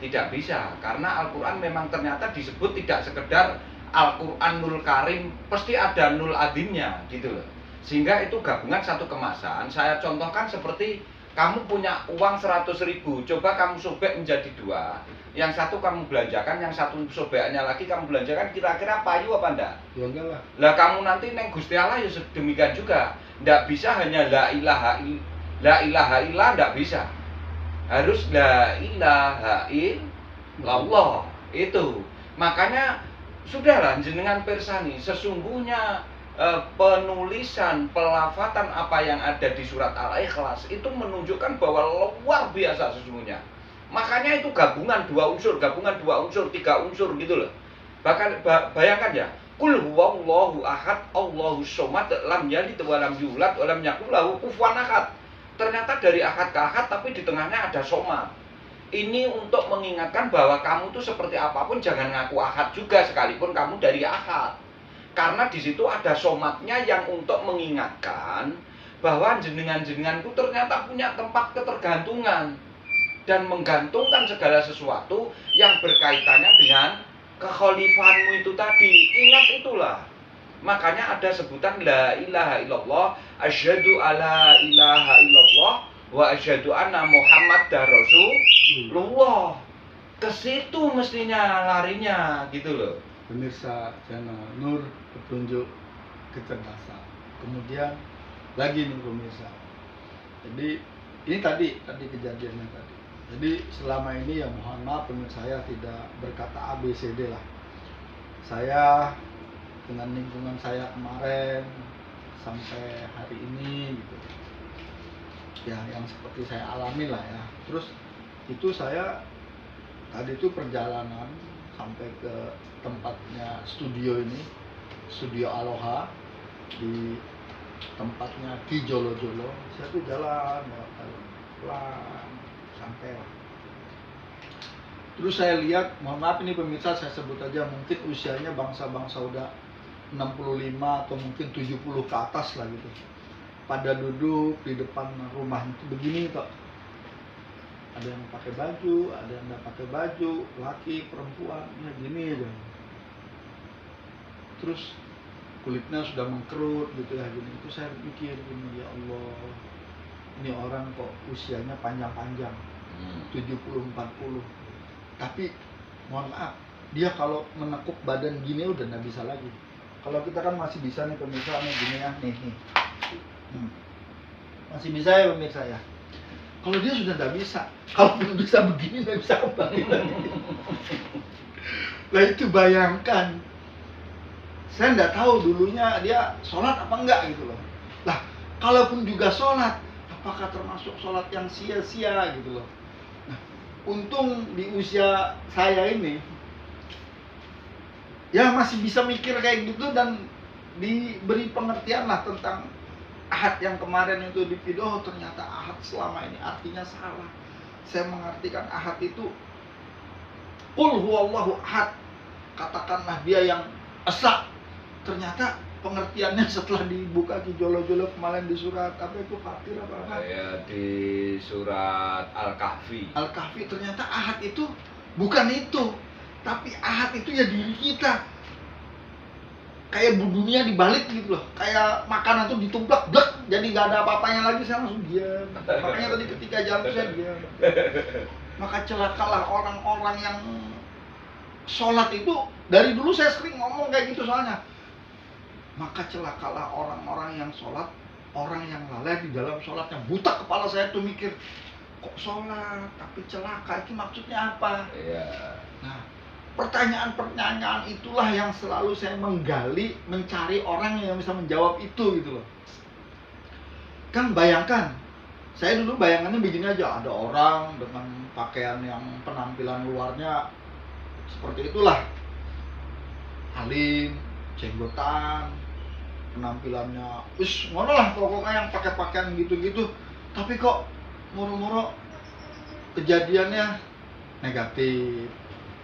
Tidak bisa, karena Al-Qur'an memang ternyata disebut tidak sekedar Al-Qur'anul Karim, pasti ada nul adimnya gitu loh. Sehingga itu gabungan satu kemasan. Saya contohkan seperti kamu punya uang 100.000, coba kamu sobek menjadi 2. Yang satu kamu belanjakan, yang satu sobekannya lagi kamu belanjakan, kira-kira payu apa enggak? Ya enggak lah. Lah kamu nanti neng Gusti Allah ya demikian juga. Enggak bisa hanya la ilaha illallah, enggak bisa. Harus la ilaha illallah itu. Makanya sudahlah jenengan persani, sesungguhnya penulisan pelafatan apa yang ada di surat Al-Ikhlas itu menunjukkan bahwa luar biasa sesungguhnya. Makanya itu gabungan dua unsur, 3 unsur gitu loh. Bahkan bayangkan ya, Qul huwallahu ahad, Allahu somad, lam yalid wa lam yulad wa lam yakul lahu kufuwan ahad. Ternyata dari ahad ke ahad tapi di tengahnya ada somad. Ini untuk mengingatkan bahwa kamu tuh seperti apapun jangan ngaku ahad juga sekalipun kamu dari ahad. Karena di situ ada somatnya yang untuk mengingatkan bahwa jenengan-jenenganku ternyata punya tempat ketergantungan dan menggantungkan segala sesuatu yang berkaitannya dengan kekhalifahanmu itu tadi. Ingat itulah. Makanya ada sebutan la ilaha illallah, asyhadu alla ilaha illallah wa asyhadu anna muhammadar rasulullah. Ke situ mestinya larinya gitu loh. Pemirsa channel Nur Petunjuk Kecerdasan. Kemudian lagi nih pemirsa. Jadi ini tadi kejadiannya tadi. Jadi selama ini ya mohon maaf pemirsa, saya tidak berkata ABCD lah. Saya dengan lingkungan saya kemarin sampai hari ini gitu. Ya yang seperti saya alami lah ya. Terus itu saya tadi itu perjalanan sampai ke tempatnya studio ini, studio Aloha di tempatnya di Jolo-Jolo. Saya tuh jalan pelan sampai lah. Terus saya lihat, mohon maaf ini pemirsa saya sebut aja, mungkin usianya bangsa-bangsa udah 65 atau mungkin 70 ke atas lah gitu. Pada duduk di depan rumah itu begini kok. Ada yang pakai baju, ada yang nggak pakai baju, laki, perempuan, ya gini aja. Terus kulitnya sudah mengkerut gitu ya gini. Itu saya pikir gini, ya Allah, ini orang kok usianya panjang-panjang, 70-40. Tapi mohon maaf, dia kalau menekuk badan gini udah nggak bisa lagi. Kalau kita kan masih bisa nih pemirsa nih gini ya, nih. Masih bisa ya pemirsa ya. Kalau dia sudah nggak bisa, kalau belum bisa begini nggak bisa kembali lagi. Lah itu bayangkan, saya nggak tahu dulunya dia sholat apa enggak gitu loh. Lah kalaupun juga sholat, apakah termasuk sholat yang sia-sia gitu loh. Nah, untung di usia saya ini ya masih bisa mikir kayak gitu dan diberi pengertian lah tentang ahad yang kemarin itu di video. Oh, ternyata ahad selama ini artinya salah. Saya mengartikan ahad itu qul huwallahu ahad, katakanlah dia yang esa. Ternyata pengertiannya setelah dibuka di Jolo-Jolo kemarin di surat apa itu, Fatir apa? Ya, di surat Al-Kahfi. Al-Kahfi, ternyata ahad itu bukan itu, tapi ahad itu ya diri kita. Kayak dunia dibalik gitu loh, kayak makanan tuh ditumplak blek, jadi nggak ada apa-apanya lagi, saya langsung diam. Makanya tadi ketika jalan tuh saya diam. Maka celakalah orang-orang yang sholat itu, dari dulu saya sering ngomong kayak gitu soalnya. Maka celakalah orang-orang yang sholat, orang yang lalai di dalam sholatnya. Buta kepala saya tuh mikir, kok sholat tapi celaka, itu maksudnya apa? Iya. Nah, pertanyaan-pertanyaan itulah yang selalu saya menggali, mencari orang yang bisa menjawab itu gitu loh. Kan bayangkan, saya dulu bayangannya begini aja, ada orang dengan pakaian yang penampilan luarnya seperti itulah, alim, jenggotan, penampilannya ngono lah pokoknya, yang pakai pakaian gitu-gitu. Tapi kok moro-moro kejadiannya negatif.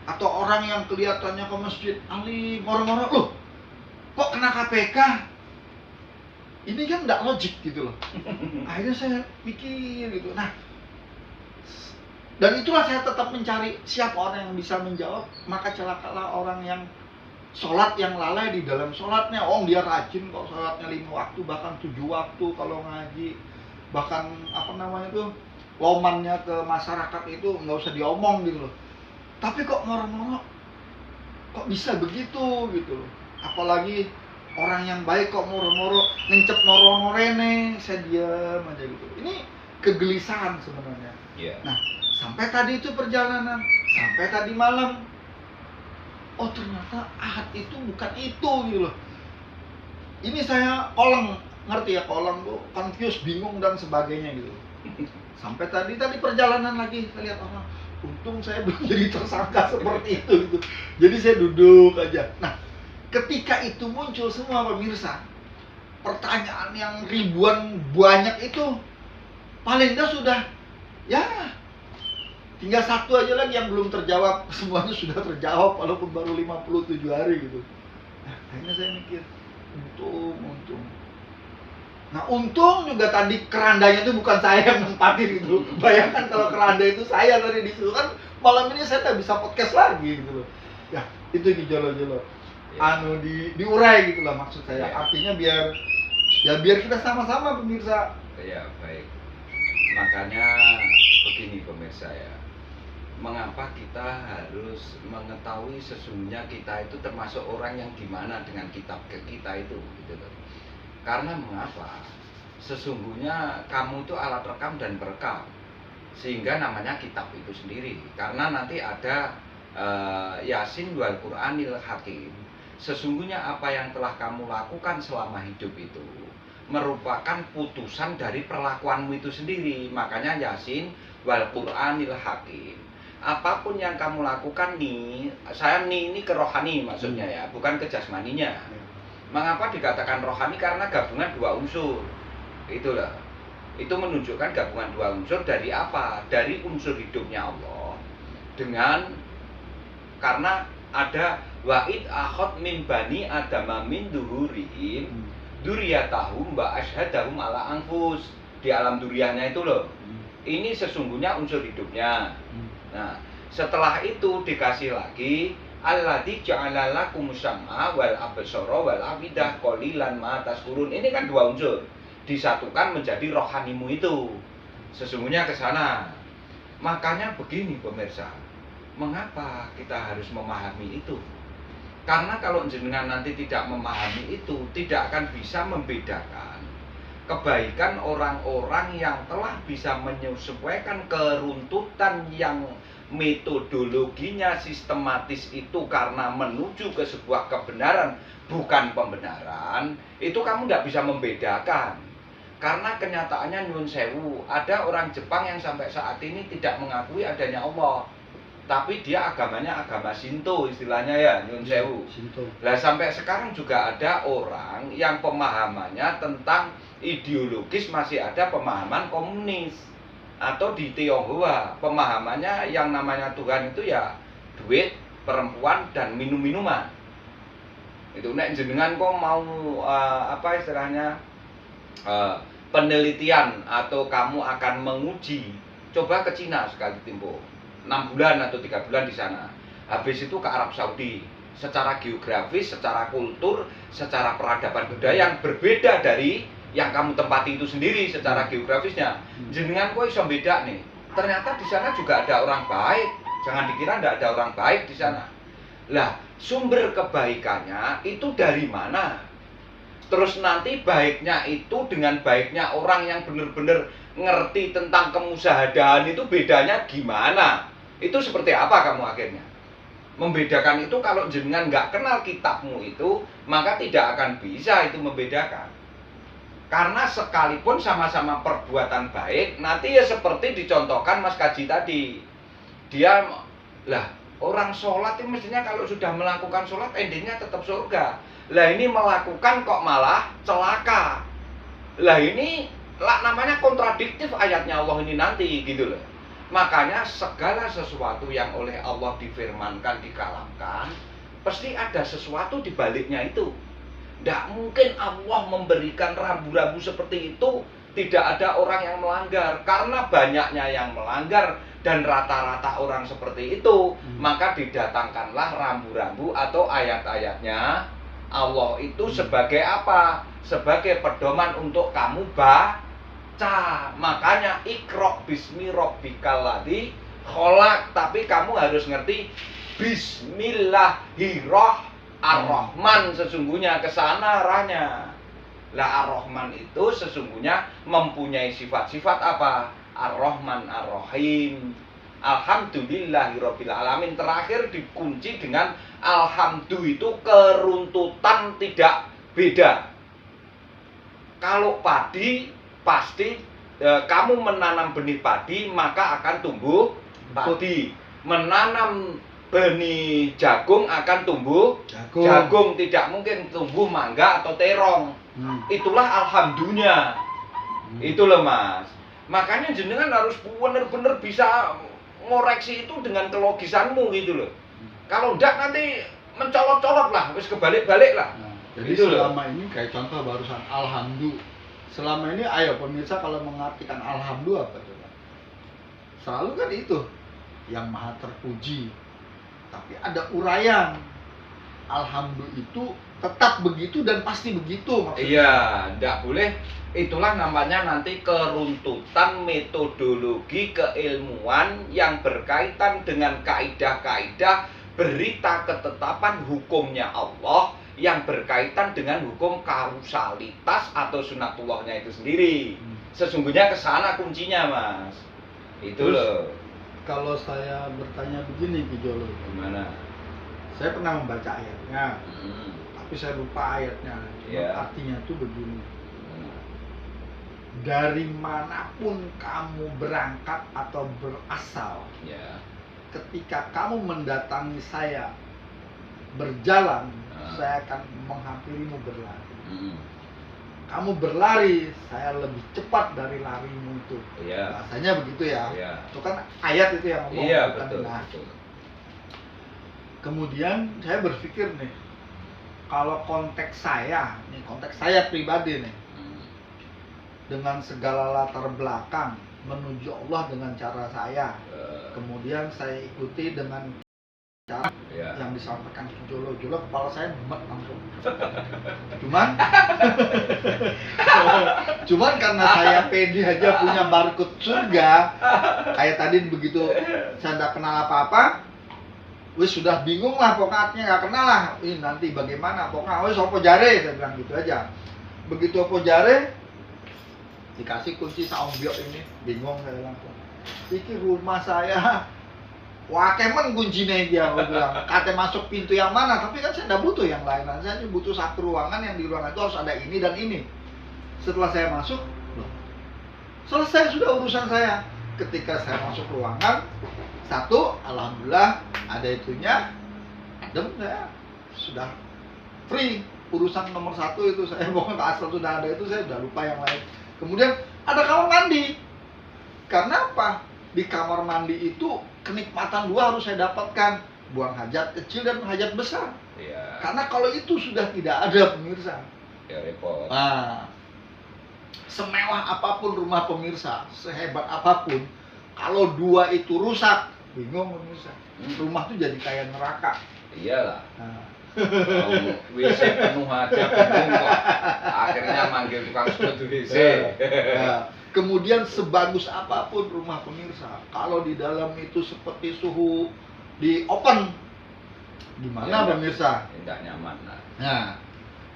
Atau orang yang kelihatannya ke masjid alim, moro-moro loh kok kena KPK. Ini kan nggak logik gitu loh. Akhirnya saya pikir gitu. Nah, dan itulah saya tetap mencari siapa orang yang bisa menjawab. Maka celakalah orang yang sholat yang lalai di dalam sholatnya. Oh, dia rajin kok sholatnya 5 waktu, bahkan 7 waktu kalau ngaji. Bahkan apa namanya tuh, lomannya ke masyarakat itu nggak usah diomong gitu loh. Tapi kok moro-moro kok bisa begitu gitu loh. Apalagi orang yang baik kok moro-moro ngencep noro-norene, saya diam aja gitu. Ini kegelisahan sebenarnya. Yeah. Nah, sampai tadi itu perjalanan, sampai tadi malam, oh ternyata ahad itu bukan itu gitu loh. Ini saya koleng, ngerti ya, koleng tuh confused, bingung dan sebagainya gitu. Sampai tadi perjalanan lagi, saya lihat orang, untung saya belum jadi tersangka seperti itu gitu. Jadi saya duduk aja. Nah, ketika itu muncul semua pemirsa, pertanyaan yang ribuan banyak itu paling enggak sudah ya tinggal satu aja lagi yang belum terjawab, semuanya sudah terjawab walaupun baru 57 hari gitu. Nah, akhirnya saya mikir, untung. Nah, untung juga tadi kerandanya itu bukan saya yang nempatin gitu. Bayangkan kalau keranda itu saya tadi disuruh, kan malam ini saya tak bisa podcast lagi gitu loh. Ya, itu dijolo-jolo. Diurai gitu lah maksud saya. Artinya biar kita sama-sama pemirsa. Ya, baik. Makanya begini pemirsa ya. Mengapa kita harus mengetahui sesungguhnya kita itu termasuk orang yang gimana dengan kitab kita itu gitu loh. Karena mengapa? Sesungguhnya kamu itu alat rekam dan perekam, sehingga namanya kitab itu sendiri. Karena nanti ada Yasin wal Qur'anil Hakim. Sesungguhnya apa yang telah kamu lakukan selama hidup itu merupakan putusan dari perlakuanmu itu sendiri. Makanya Yasin wal Qur'anil Hakim. Apapun yang kamu lakukan nih, saya ini ke rohani maksudnya ya, bukan ke jasmaninya. Mengapa dikatakan rohani? Karena gabungan dua unsur. Itulah. Itu menunjukkan gabungan dua unsur dari apa? Dari unsur hidupnya Allah dengan, karena ada wa'id akhad min bani adama min duhurihim duriyatahum wa ashhadahum ala anfus. Di alam duriyahnya itu loh. Ini sesungguhnya unsur hidupnya. Nah, setelah itu dikasih lagi alladzi ja'ala lakum sam'a wal absara wal afidah qalilan ma tashkurun. Ini kan dua unsur disatukan menjadi rohanimu itu. Sesungguhnya ke sana. Makanya begini pemirsa, mengapa kita harus memahami itu? Karena kalau jenengan nanti tidak memahami itu, tidak akan bisa membedakan kebaikan orang-orang yang telah bisa menyesuaikan keruntutan yang metodologinya sistematis itu karena menuju ke sebuah kebenaran bukan pembenaran. Itu kamu tidak bisa membedakan. Karena kenyataannya nyun sewu, ada orang Jepang yang sampai saat ini tidak mengakui adanya Allah, tapi dia agamanya agama Shinto istilahnya ya, nyun sewu. Nah, sampai sekarang juga ada orang yang pemahamannya tentang ideologis masih ada pemahaman komunis. Atau di Tionghoa pemahamannya yang namanya Tuhan itu ya duit, perempuan, dan minum-minuman. Itu nek jenengan kok mau apa istilahnya penelitian atau kamu akan menguji, coba ke Cina sekali tempo 6 bulan atau 3 bulan di sana. Habis itu ke Arab Saudi. Secara geografis, secara kultur, secara peradaban budaya yang berbeda dari yang kamu tempati itu sendiri secara geografisnya. Jenengan kok iso beda nih. Ternyata di sana juga ada orang baik. Jangan dikira tidak ada orang baik di sana. Lah, sumber kebaikannya itu dari mana? Terus nanti baiknya itu dengan baiknya orang yang benar-benar ngerti tentang kemusyahadan itu bedanya gimana? Itu seperti apa kamu akhirnya? Membedakan itu kalau jenengan nggak kenal kitabmu itu, maka tidak akan bisa itu membedakan. Karena sekalipun sama-sama perbuatan baik, nanti ya seperti dicontohkan Mas Kaji tadi. Dia, lah orang sholat itu mestinya kalau sudah melakukan sholat endingnya tetap surga. Lah ini melakukan kok malah celaka. Lah ini lah namanya kontradiktif ayatnya Allah ini nanti gitu loh. Makanya segala sesuatu yang oleh Allah difirmankan, dikalamkan, pasti ada sesuatu di baliknya itu. Tidak mungkin Allah memberikan rambu-rambu seperti itu, tidak ada orang yang melanggar. Karena banyaknya yang melanggar dan rata-rata orang seperti itu, maka didatangkanlah rambu-rambu atau ayat-ayatnya Allah itu sebagai apa? Sebagai pedoman untuk kamu baca. Makanya Iqra bismi rabbikal ladzi khalaq. Tapi kamu harus ngerti Bismillahirrahmanirrahim. Ar-Rahman sesungguhnya kesana arahnya. Lah Ar-Rahman itu sesungguhnya mempunyai sifat-sifat apa? Ar-Rahman Ar-Rahim. Alhamdulillahirabbil alamin. Terakhir dikunci dengan alhamdulillah itu keruntutan tidak beda. Kalau padi pasti kamu menanam benih padi maka akan tumbuh padi. Menanam benih jagung akan tumbuh Jagung. jagung, tidak mungkin tumbuh mangga atau terong. Itulah alhamdulillah. Itu loh Mas. Makanya jenengan harus benar-benar bisa ngoreksi itu dengan kelogisanmu gitu loh. Kalau enggak nanti mencolot-colot lah, terus kebalik-balik lah. Nah, jadi Gitu loh. selama ini kayak contoh barusan alhamdulillah. Selama ini ayo pemirsa kalau mengartikan alhamdulillah apa coba? Selalu kan itu yang maha terpuji. Tapi ada uraian. Alhamdulillah itu tetap begitu dan pasti begitu maksudnya. Iya, enggak boleh. Itulah namanya nanti keruntutan metodologi keilmuan yang berkaitan dengan kaidah-kaidah berita ketetapan hukumnya Allah yang berkaitan dengan hukum kausalitas atau sunatullahnya itu sendiri. Sesungguhnya ke sana kuncinya, Mas. Itu Terus, loh. Kalau saya bertanya begini Ki Jolo, Gimana? saya pernah membaca ayatnya, tapi saya lupa ayatnya. Iya. Artinya itu begini. Dari manapun kamu berangkat atau berasal, Ya. ketika kamu mendatangi saya berjalan, Ah. saya akan menghampirimu berlari. Mm. Kamu berlari, saya lebih cepat dari larimu itu. Iya. Rasanya begitu ya. Iya. Itu kan ayat itu yang ngomong. Iya, bukan. betul. Nah, Betul. kemudian saya berpikir nih, kalau konteks saya pribadi nih, Mm. dengan segala latar belakang menuju Allah dengan cara saya, kemudian saya ikuti dengan cara Ya. yang disampaikan Ki Jolo, kepala saya mumet langsung. Cuman karena saya pede aja punya barcode surga, kayak tadi begitu saya nggak kenal apa-apa, wis sudah bingung lah pokoknya, nggak kenal lah, nanti bagaimana pokoknya, wis opo jare, saya bilang gitu aja. Begitu opo jare dikasih kunci saung biok ini, bingung saya langsung. Iki rumah saya, wah kemen kuncinya dia, aku bilang. Kata masuk pintu yang mana, tapi kan saya nggak butuh yang lain. Saya hanya butuh satu ruangan, yang di ruangan itu harus ada ini dan ini. Setelah saya masuk, loh, selesai sudah urusan saya. Ketika saya masuk ruangan, satu, alhamdulillah ada itunya, adem saya sudah free. Urusan nomor satu itu saya pokoknya asal sudah ada itu saya udah lupa yang lain. Kemudian ada kamar mandi. Karena apa? Di kamar mandi itu kenikmatan dua harus saya dapatkan, buang hajat kecil dan hajat besar. Iya. Karena kalau itu sudah tidak ada pemirsa. Ya repot. Nah, semewah apapun rumah pemirsa, sehebat apapun, kalau dua itu rusak, bingung pemirsa. Rumah tuh jadi kayak neraka. Iyalah. Nah, WC penuh aja bingung kok. Akhirnya manggil tukang sedot WC. nah, kemudian sebagus apapun rumah pemirsa, kalau di dalam itu seperti suhu di open, gimana pemirsa? Tidak nyaman lah. Nah,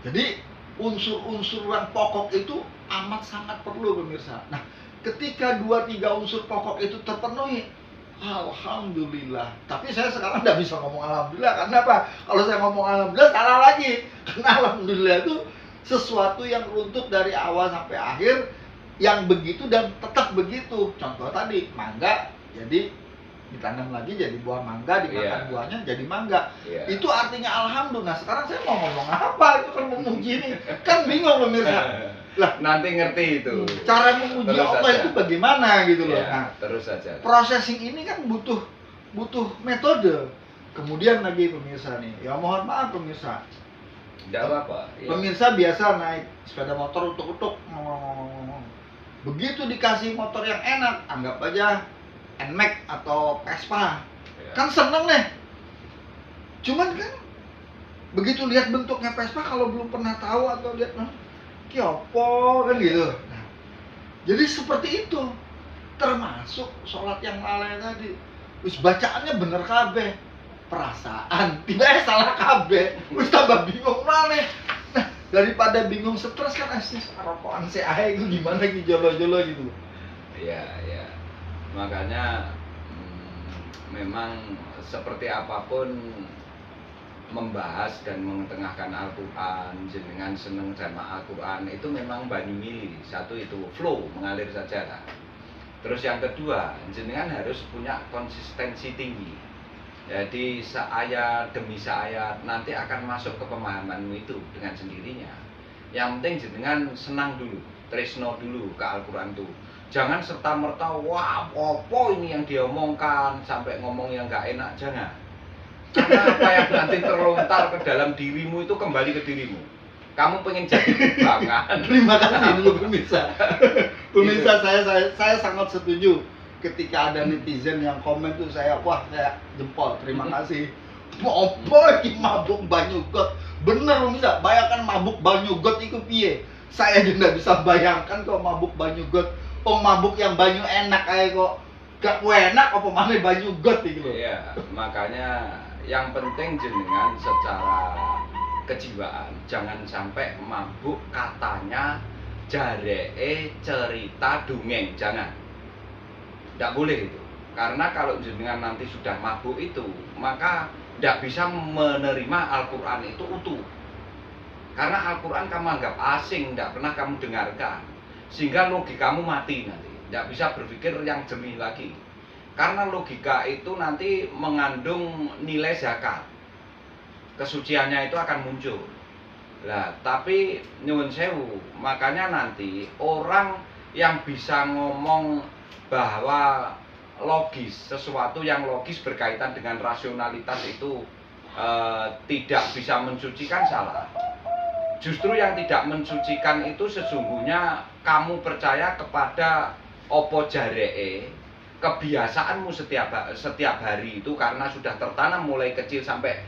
jadi unsur-unsur yang pokok itu amat sangat perlu pemirsa. Nah, ketika 2-3 unsur pokok itu terpenuhi, alhamdulillah. Tapi saya sekarang nggak bisa ngomong alhamdulillah, karena apa? Kalau saya ngomong alhamdulillah salah lagi. Karena alhamdulillah itu sesuatu yang runtuh dari awal sampai akhir, yang begitu dan tetap begitu. Contoh tadi, mangga jadi ditanam lagi jadi buah mangga, dimakan Iya. buahnya jadi mangga. Iya. Itu artinya alhamdulillah. Nah, sekarang saya mau ngomong apa? Itu kan memuji ini. Kan bingung pemirsa. Lah, Nanti ngerti itu. cara memuji Terus Allah saja. itu bagaimana gitu loh. Ya, Nah, terus saja. processing ini kan butuh metode. Kemudian lagi pemirsa nih, ya mohon maaf pemirsa. Tidak apa-apa. Ya. Pemirsa biasa naik sepeda motor utuk-utuk. Begitu dikasih motor yang enak, anggap aja NMAX atau Vespa. Ya. Kan seneng nih. Cuman kan begitu lihat bentuknya Vespa, kalau belum pernah tahu atau lihat kiopo kan gitu. Nah, jadi seperti itu. Termasuk sholat yang lalai tadi. Wis bacaannya bener kabeh. Perasaan tidak salah kabeh. Wis tambah bingung maneh. Nah, daripada bingung stres kan asis rokokan si ae itu gimana ki jolo-jolo gitu. Iya, iya. Makanya memang seperti apapun membahas dan mengetengahkan Al-Quran, jenengan seneng sama Al-Quran itu memang banyu mili. Satu itu flow, mengalir saja lah. Terus yang kedua, jenengan harus punya konsistensi tinggi. Jadi seayat demi seayat nanti akan masuk ke pemahamanmu itu dengan sendirinya. Yang penting jenengan senang dulu, tresno dulu ke Al-Quran itu. Jangan serta-merta, wah apa ini yang dia omongkan, sampai ngomong yang gak enak, jangan. Karena apa yang nanti terlontar ke dalam dirimu itu kembali ke dirimu. Kamu pengen jadi kebanggaan. Terima kasih dulu pemirsa. Pemirsa, saya sangat setuju. Ketika ada netizen yang komen tuh saya jempol, terima kasih. Apa iki mabuk banyu got? Bener pemirsa, bayangkan mabuk banyu got itu piye? Saya juga bisa bayangkan kok mabuk banyu got. Oh, mabuk yang banyu enak aja kok gak enak apa mana banyu got gitu loh. Iya, makanya yang penting jenengan secara kejiwaan jangan sampai mabuk katanya jaree cerita dongeng, jangan. Tidak boleh itu. Karena kalau jenengan nanti sudah mabuk itu, maka tidak bisa menerima Al-Quran itu utuh. Karena Al-Quran kamu anggap asing, tidak pernah kamu dengarkan. Sehingga logikamu mati nanti. Tidak bisa berpikir yang jernih lagi. Karena logika itu nanti mengandung nilai zakat. Kesuciannya itu akan muncul. Nah, tapi nyuwun sewu, makanya nanti orang yang bisa ngomong bahwa logis, sesuatu yang logis berkaitan dengan rasionalitas itu tidak bisa mensucikan, salah. Justru yang tidak mensucikan itu sesungguhnya kamu percaya kepada opo jaree, kebiasaanmu setiap hari itu karena sudah tertanam mulai kecil sampai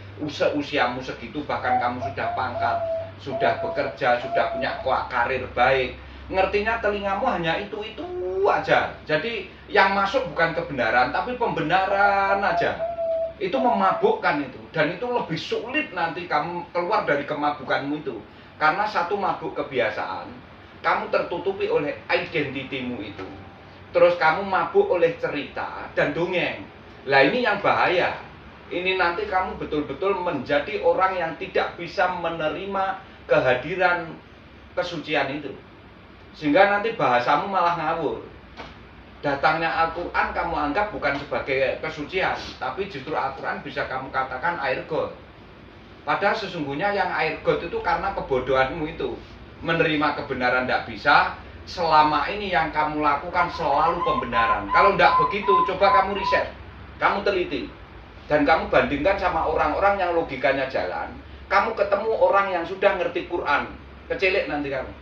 usiamu segitu, bahkan kamu sudah pangkat, sudah bekerja, sudah punya karir baik. Ngertinya telingamu hanya itu aja. Jadi yang masuk bukan kebenaran tapi pembenaran aja. Itu memabukkan itu, dan itu lebih sulit nanti kamu keluar dari kemabukanmu itu. Karena satu mabuk kebiasaan, kamu tertutupi oleh identitimu itu. Terus kamu mabuk oleh cerita dan dongeng. Lah ini yang bahaya. Ini nanti kamu betul-betul menjadi orang yang tidak bisa menerima kehadiran kesucian itu. Sehingga nanti bahasamu malah ngawur. Datangnya Al-Quran kamu anggap bukan sebagai kesucian, tapi justru Al-Quran bisa kamu katakan air got. Padahal sesungguhnya yang air got itu karena kebodohanmu itu. Menerima kebenaran tidak bisa, selama ini yang kamu lakukan selalu pembenaran. Kalau tidak begitu, coba kamu riset, kamu teliti, dan kamu bandingkan sama orang-orang yang logikanya jalan. Kamu ketemu orang yang sudah ngerti Quran, kecelik nanti kamu,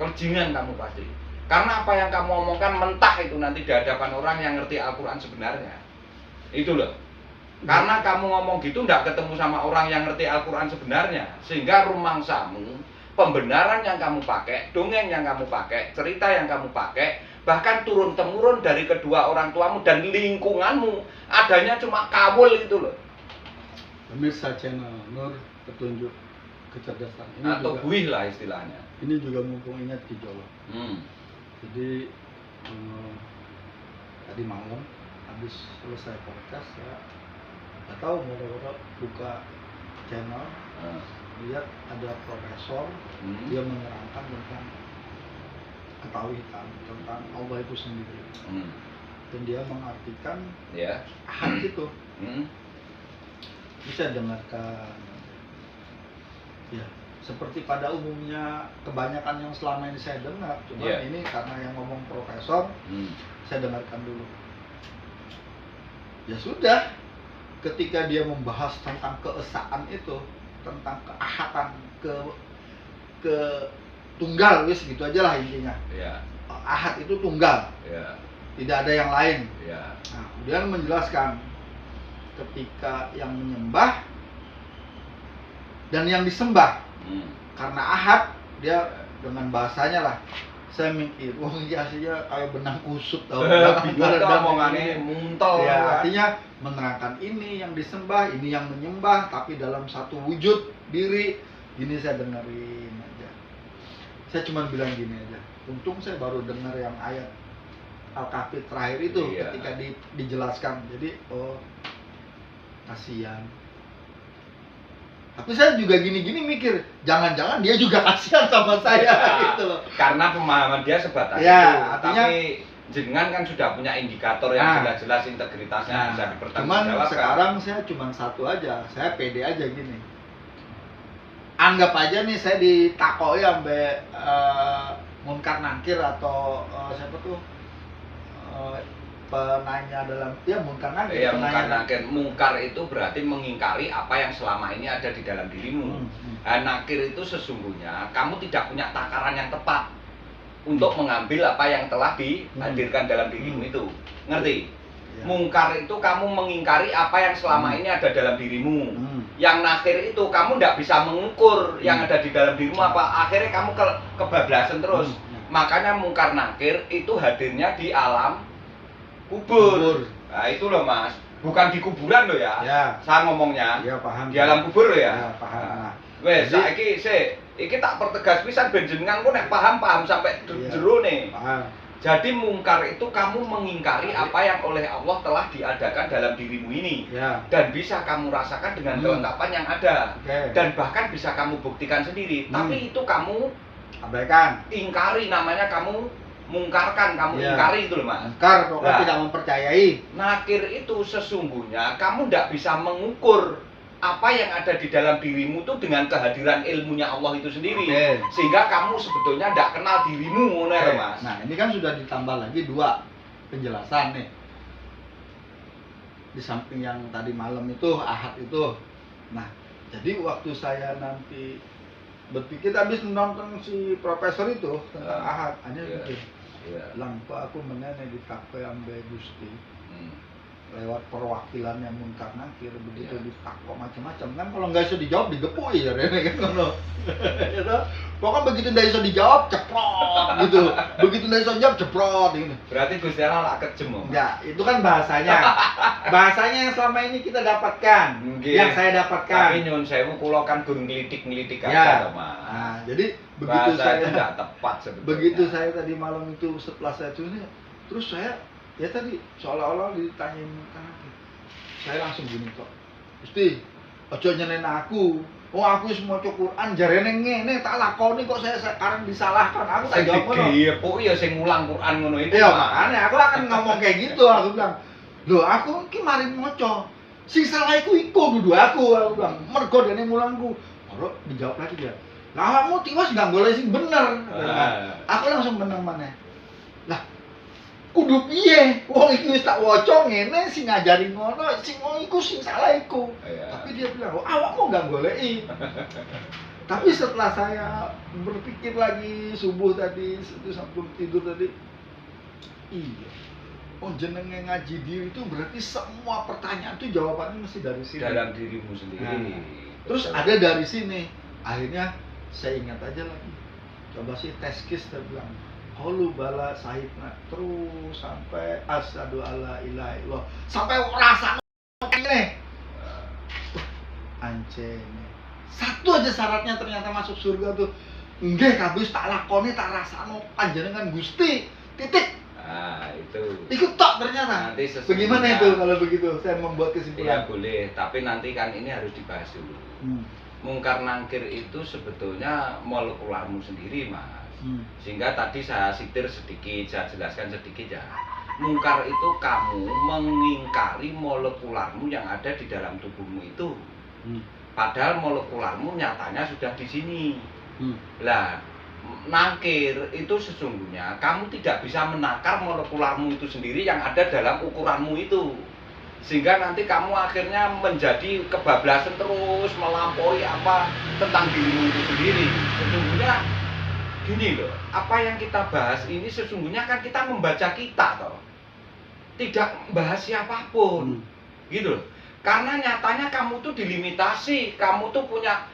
kerjingan kamu pasti. Karena apa yang kamu omongkan mentah itu nanti di hadapan orang yang ngerti Al-Quran sebenarnya. Itu loh. Karena kamu ngomong gitu tidak ketemu sama orang yang ngerti Al-Quran sebenarnya. Sehingga rumangsamu, pembenaran yang kamu pakai, dongeng yang kamu pakai, cerita yang kamu pakai, bahkan turun-temurun dari kedua orang tuamu dan lingkunganmu, adanya cuma kawul itu loh. Pemirsa channel Nur Petunjuk Kecerdasan ini atau juga, buih lah istilahnya. ini juga mumpung ingat di Jawa. Jadi tadi malam habis selesai podcast ya, nggak tahu mau buka channel, lihat ada profesor, dia menerangkan tentang ketawitan, tentang Allah itu sendiri, dan dia mengartikan ahad itu. Bisa dengarkan ya, seperti pada umumnya kebanyakan yang selama ini saya dengar, cuma ini karena yang ngomong profesor, saya dengarkan dulu. Ya sudah, ketika dia membahas tentang keesaan itu, tentang keahatan, ke tunggal, wis gitu aja lah intinya. Ahad itu tunggal, tidak ada yang lain. Nah, kemudian menjelaskan ketika yang menyembah dan yang disembah, karena ahad dia dengan bahasanya lah. Saya mikir, wah ini aslinya kayak benang kusut tau. Omongannya muntol. Ya, artinya menerangkan ini yang disembah, ini yang menyembah, tapi dalam satu wujud diri. Gini saya dengerin aja. Saya cuma bilang gini aja. Untung saya baru dengar yang ayat Al-Kahfi terakhir itu ketika dijelaskan. Jadi kasihan. Tapi saya juga gini-gini mikir, jangan-jangan dia juga kasihan sama saya gitu loh. Karena pemahaman dia sebatas ya, itu. artinya, tapi jenengan kan sudah punya indikator yang Nah. jelas-jelas integritasnya bisa Cuman dipertanggungjawabkan. sekarang saya cuma satu aja, saya pede aja gini. Anggap aja nih saya ditakoi sampai Munkar Nakir atau siapa tuh penanya dalam Munkar Nakir. Iya, mungkar penanya. nakir. Mungkar itu berarti mengingkari apa yang selama ini ada di dalam dirimu. Nakir itu sesungguhnya kamu tidak punya takaran yang tepat untuk mengambil apa yang telah dihadirkan dalam dirimu itu. Ngerti? Ya. Mungkar itu kamu mengingkari apa yang selama ini ada dalam dirimu. Yang nakir itu kamu tidak bisa mengukur yang ada di dalam dirimu apa. Akhirnya kamu kebablasan terus. Makanya mungkar nakir itu hadirnya di alam kubur. Nah itu loh Mas, bukan di kuburan loh ya. Ya. Saya ngomongnya. Iya paham. Di alam kubur loh ya. Ya paham. Nah, Wes, jadi- iki tak pertegas pisan ben jenengan ku nek paham sampai Iya. jero nih. Paham. Jadi mungkar itu kamu mengingkari apa yang oleh Allah telah diadakan dalam dirimu ini. Ya. Dan bisa kamu rasakan dengan kelengkapan yang ada. Oke. Dan bahkan bisa kamu buktikan sendiri. Tapi itu kamu Abaikan. ingkari, namanya kamu mungkarkan, kamu Iya. ingkari itu loh Mas. Munkar pokoknya Nah. tidak mempercayai. Nakir itu sesungguhnya kamu tidak bisa mengukur apa yang ada di dalam dirimu itu dengan kehadiran ilmunya Allah itu sendiri. Oke. Sehingga kamu sebetulnya tidak kenal dirimu, ngono ya, Oke. Mas. Nah, ini kan sudah ditambah lagi 2 penjelasan nih. Di samping yang tadi malam itu, Ahad itu. Nah, jadi waktu saya nanti berpikir habis nonton si profesor itu tentang Ahad, hanya Iya. mikir, Iya. lampu aku menene di takwe ambe Gusti Hmm. lewat perwakilannya Munkar Nakir begitu Iya. ditakok macam-macam kan kalau nggak bisa dijawab digepui ya Rene kan kalau gitu. Pokoknya begitu nggak bisa dijawab ceprot gitu, begitu nggak bisa jawab ceprot gitu. Berarti Gusti Allah lak kejem. Mas. Ya, itu kan bahasanya yang selama ini kita dapatkan, Nggih. yang saya Tapi dapatkan. nyun sewu kula kan gur ngelitik-ngelitik Ya. aja loh, Mas. Nah, jadi begitu Bahasa saya itu tidak tepat sebetulnya. begitu saya tadi malam itu setelah saya tulis, terus saya ya tadi seolah-olah ditanyain Nakir. Saya langsung gini kok, Gusti, ojo nyenen aku. Oh aku wis maca Quran jarene ngene tak lakoni kok saya sekarang disalahkan. Aku tak Sing jawab ngono. digepuk ya sing ngulang Quran ngono itu. Iya Mas. makanya aku akan ngomong kayak gitu. Aku bilang, loh aku ki mari maca. Sing salah iku dudu aku bilang. Mergo dene mulangku. Ora dijawab lagi dia. Lah kamu tiwas nggak boleh sing bener. Aku langsung menang maneh. Lah kudu piye? Wong iki wis tak waca ngene sing ngajari ngono, sing ngono iku sing salah iku. Iya. Tapi dia bilang, "Oh, awakmu nggak goleki." Tapi setelah saya berpikir lagi subuh tadi, itu sebelum tidur tadi, iya. Oh jenenge ngaji diri itu berarti semua pertanyaan itu jawabannya mesti dari sini. Dalam dirimu sendiri. Nah, terus ada dari sini. Akhirnya saya ingat aja lagi. Coba sih tes kis terbilang. Qalu bala sahibna terus sampai asyhadu alla ilaha illallah. Sampai rasa ngene. Ancene. Satu aja syaratnya ternyata masuk surga tuh. Nggih kabeh tak lakoni tak rasano panjenengan Gusti. Titik. Nah, itu. Ikut tok ternyata. Nanti sesungguhnya- Bagaimana itu kalau begitu? Saya membuat Ya kesimpulan. boleh, tapi nanti kan ini harus dibahas dulu. Mungkar nangkir itu sebetulnya molekularmu sendiri, Mas. Sehingga tadi saya sitir sedikit, saya jelaskan sedikit ya. Mungkar itu kamu mengingkari molekularmu yang ada di dalam tubuhmu itu. Padahal molekularmu nyatanya sudah di sini. Lah, nangkir itu sesungguhnya kamu tidak bisa menakar molekularmu itu sendiri yang ada dalam ukuranmu itu. Sehingga nanti kamu akhirnya menjadi kebablasan terus melampaui apa tentang dirimu itu sendiri. Sesungguhnya gini loh, apa yang kita bahas ini sesungguhnya kan kita membaca kita toh. Tidak membahas siapapun. Gitu loh. Karena nyatanya kamu tuh dilimitasi, kamu tuh punya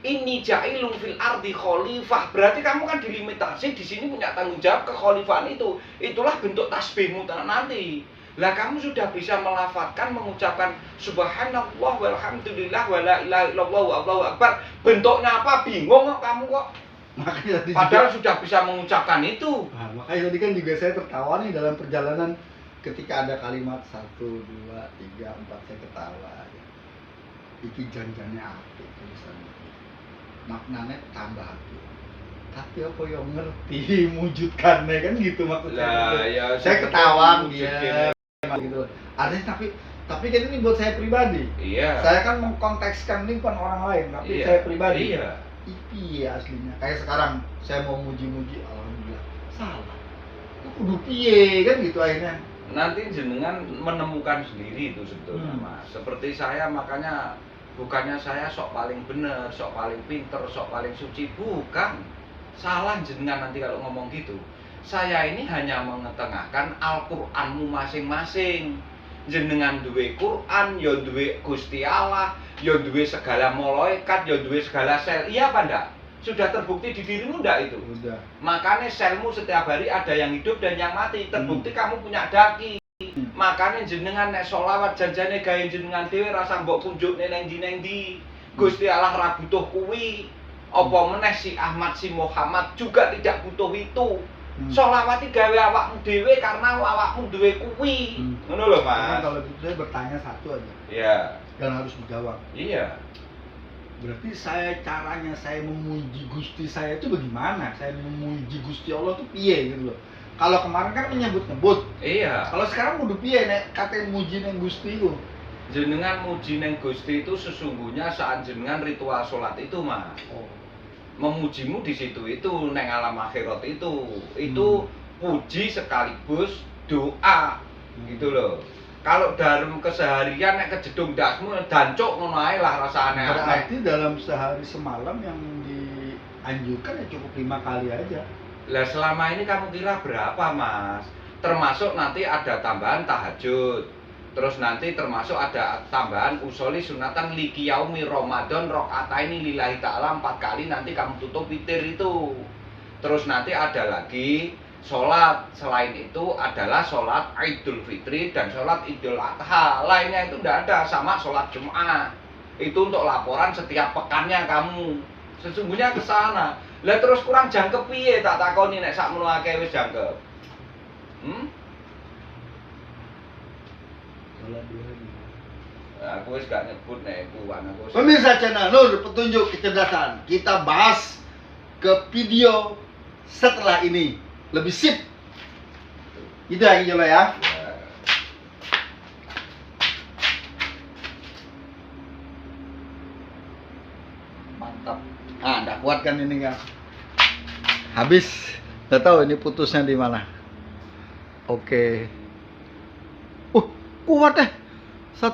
ini jailun fil ardi khalifah. Berarti kamu kan dilimitasi di sini punya tanggung jawab kekhalifahan itu. Itulah bentuk tasbihmu nanti. Lah kamu sudah bisa melafatkan, mengucapkan subhanallah walhamdulillah wala ilaha illallah wallahu akbar. Bentuknya apa? Bingung kok kamu kok. Makanya tadi Padahal sudah bisa mengucapkan itu. makanya tadi kan juga saya tertawa nih dalam perjalanan ketika ada kalimat 1, 2, 3, 4 saya ketawa ya. Iki janjane apik tulisannya. Maknanya tambah apik. tapi apa yang ngerti mewujudkannya kan gitu maksudnya. Lah, ya, Saya sebenarnya ketawa mewujudin. dia gitu. Artinya tapi kan ini buat saya pribadi. Iya. Saya kan mengkontekskan ini bukan orang lain, tapi Iya. saya pribadi. Iya. Iya aslinya. Kayak sekarang saya mau muji-muji, alhamdulillah. Salah. Itu kudu piye kan gitu akhirnya. Nanti jenengan menemukan sendiri itu sebetulnya, Mas. Seperti saya, makanya bukannya saya sok paling bener, sok paling pinter, sok paling suci, bukan. Salah jenengan nanti kalau ngomong gitu. Saya ini hanya mengetengahkan Al-Qur'anmu masing-masing. Jenengan duwe Quran, ya duwe Gusti Allah, ya duwe segala malaikat, ya duwe segala sel. Iya apa ndak? Sudah terbukti di dirimu ndak itu? Udah. Makanya selmu setiap hari ada yang hidup dan yang mati. Terbukti kamu punya daki. Makanya jenengan nek sholawat janjane gawe jenengan dhewe rasa mbok kunjukne nang ndi. Gusti Allah ra butuh kuwi. Apa meneh si Ahmad si Muhammad juga tidak butuh itu. Sholawat iki gawe awakmu dhewe karena awakmu duwe kuwi. Ngono lho, Karena Mas. kalau gitu saya bertanya satu aja Iya. dan harus dijawab. Iya. Berarti caranya saya memuji Gusti saya itu bagaimana? Saya memuji Gusti Allah tuh piye gitu loh. Kalau kemarin kan menyebut-nyebut. Iya. Kalau sekarang udah piye nek kate muji nang Gusti ku. Jenengan muji neng Gusti itu sesungguhnya saat jenengan ritual sholat itu, Mas. Oh. Memujimu di situ itu neng alam akhirat itu puji sekaligus doa gitu loh. Kalau dalam keseharian nek kejedung dasmu dancuk ngono ae lah rasane. Berarti dalam sehari semalam yang dianjurkan ya cukup 5 kali aja. Lah selama ini kamu kira berapa, Mas? Termasuk nanti ada tambahan tahajud. Terus nanti termasuk ada tambahan usoli sunatan liki yaumi Ramadan rakaataini lillahi ta'ala 4 kali nanti kamu tutup witir itu. Terus nanti ada lagi sholat. Selain itu adalah sholat Idul Fitri dan sholat Idul Adha. Lainnya itu tidak ada, sama sholat Jumat. Itu untuk laporan setiap pekannya kamu. Sesungguhnya ke sana. Lah terus kurang jangkep piye tak takoni nek sakmono akeh wis jangkep. Aku wis gak nyebut nek iku anakku. Pemirsa channel Nur Petunjuk Kecerdasan, kita bahas ke video setelah ini lebih sip. Itu ya Jolo ya. Mantap. Ah, enggak kuat kan ini kan. Habis. Enggak tahu ini putusnya di mana. Oke. Kuat deh. 1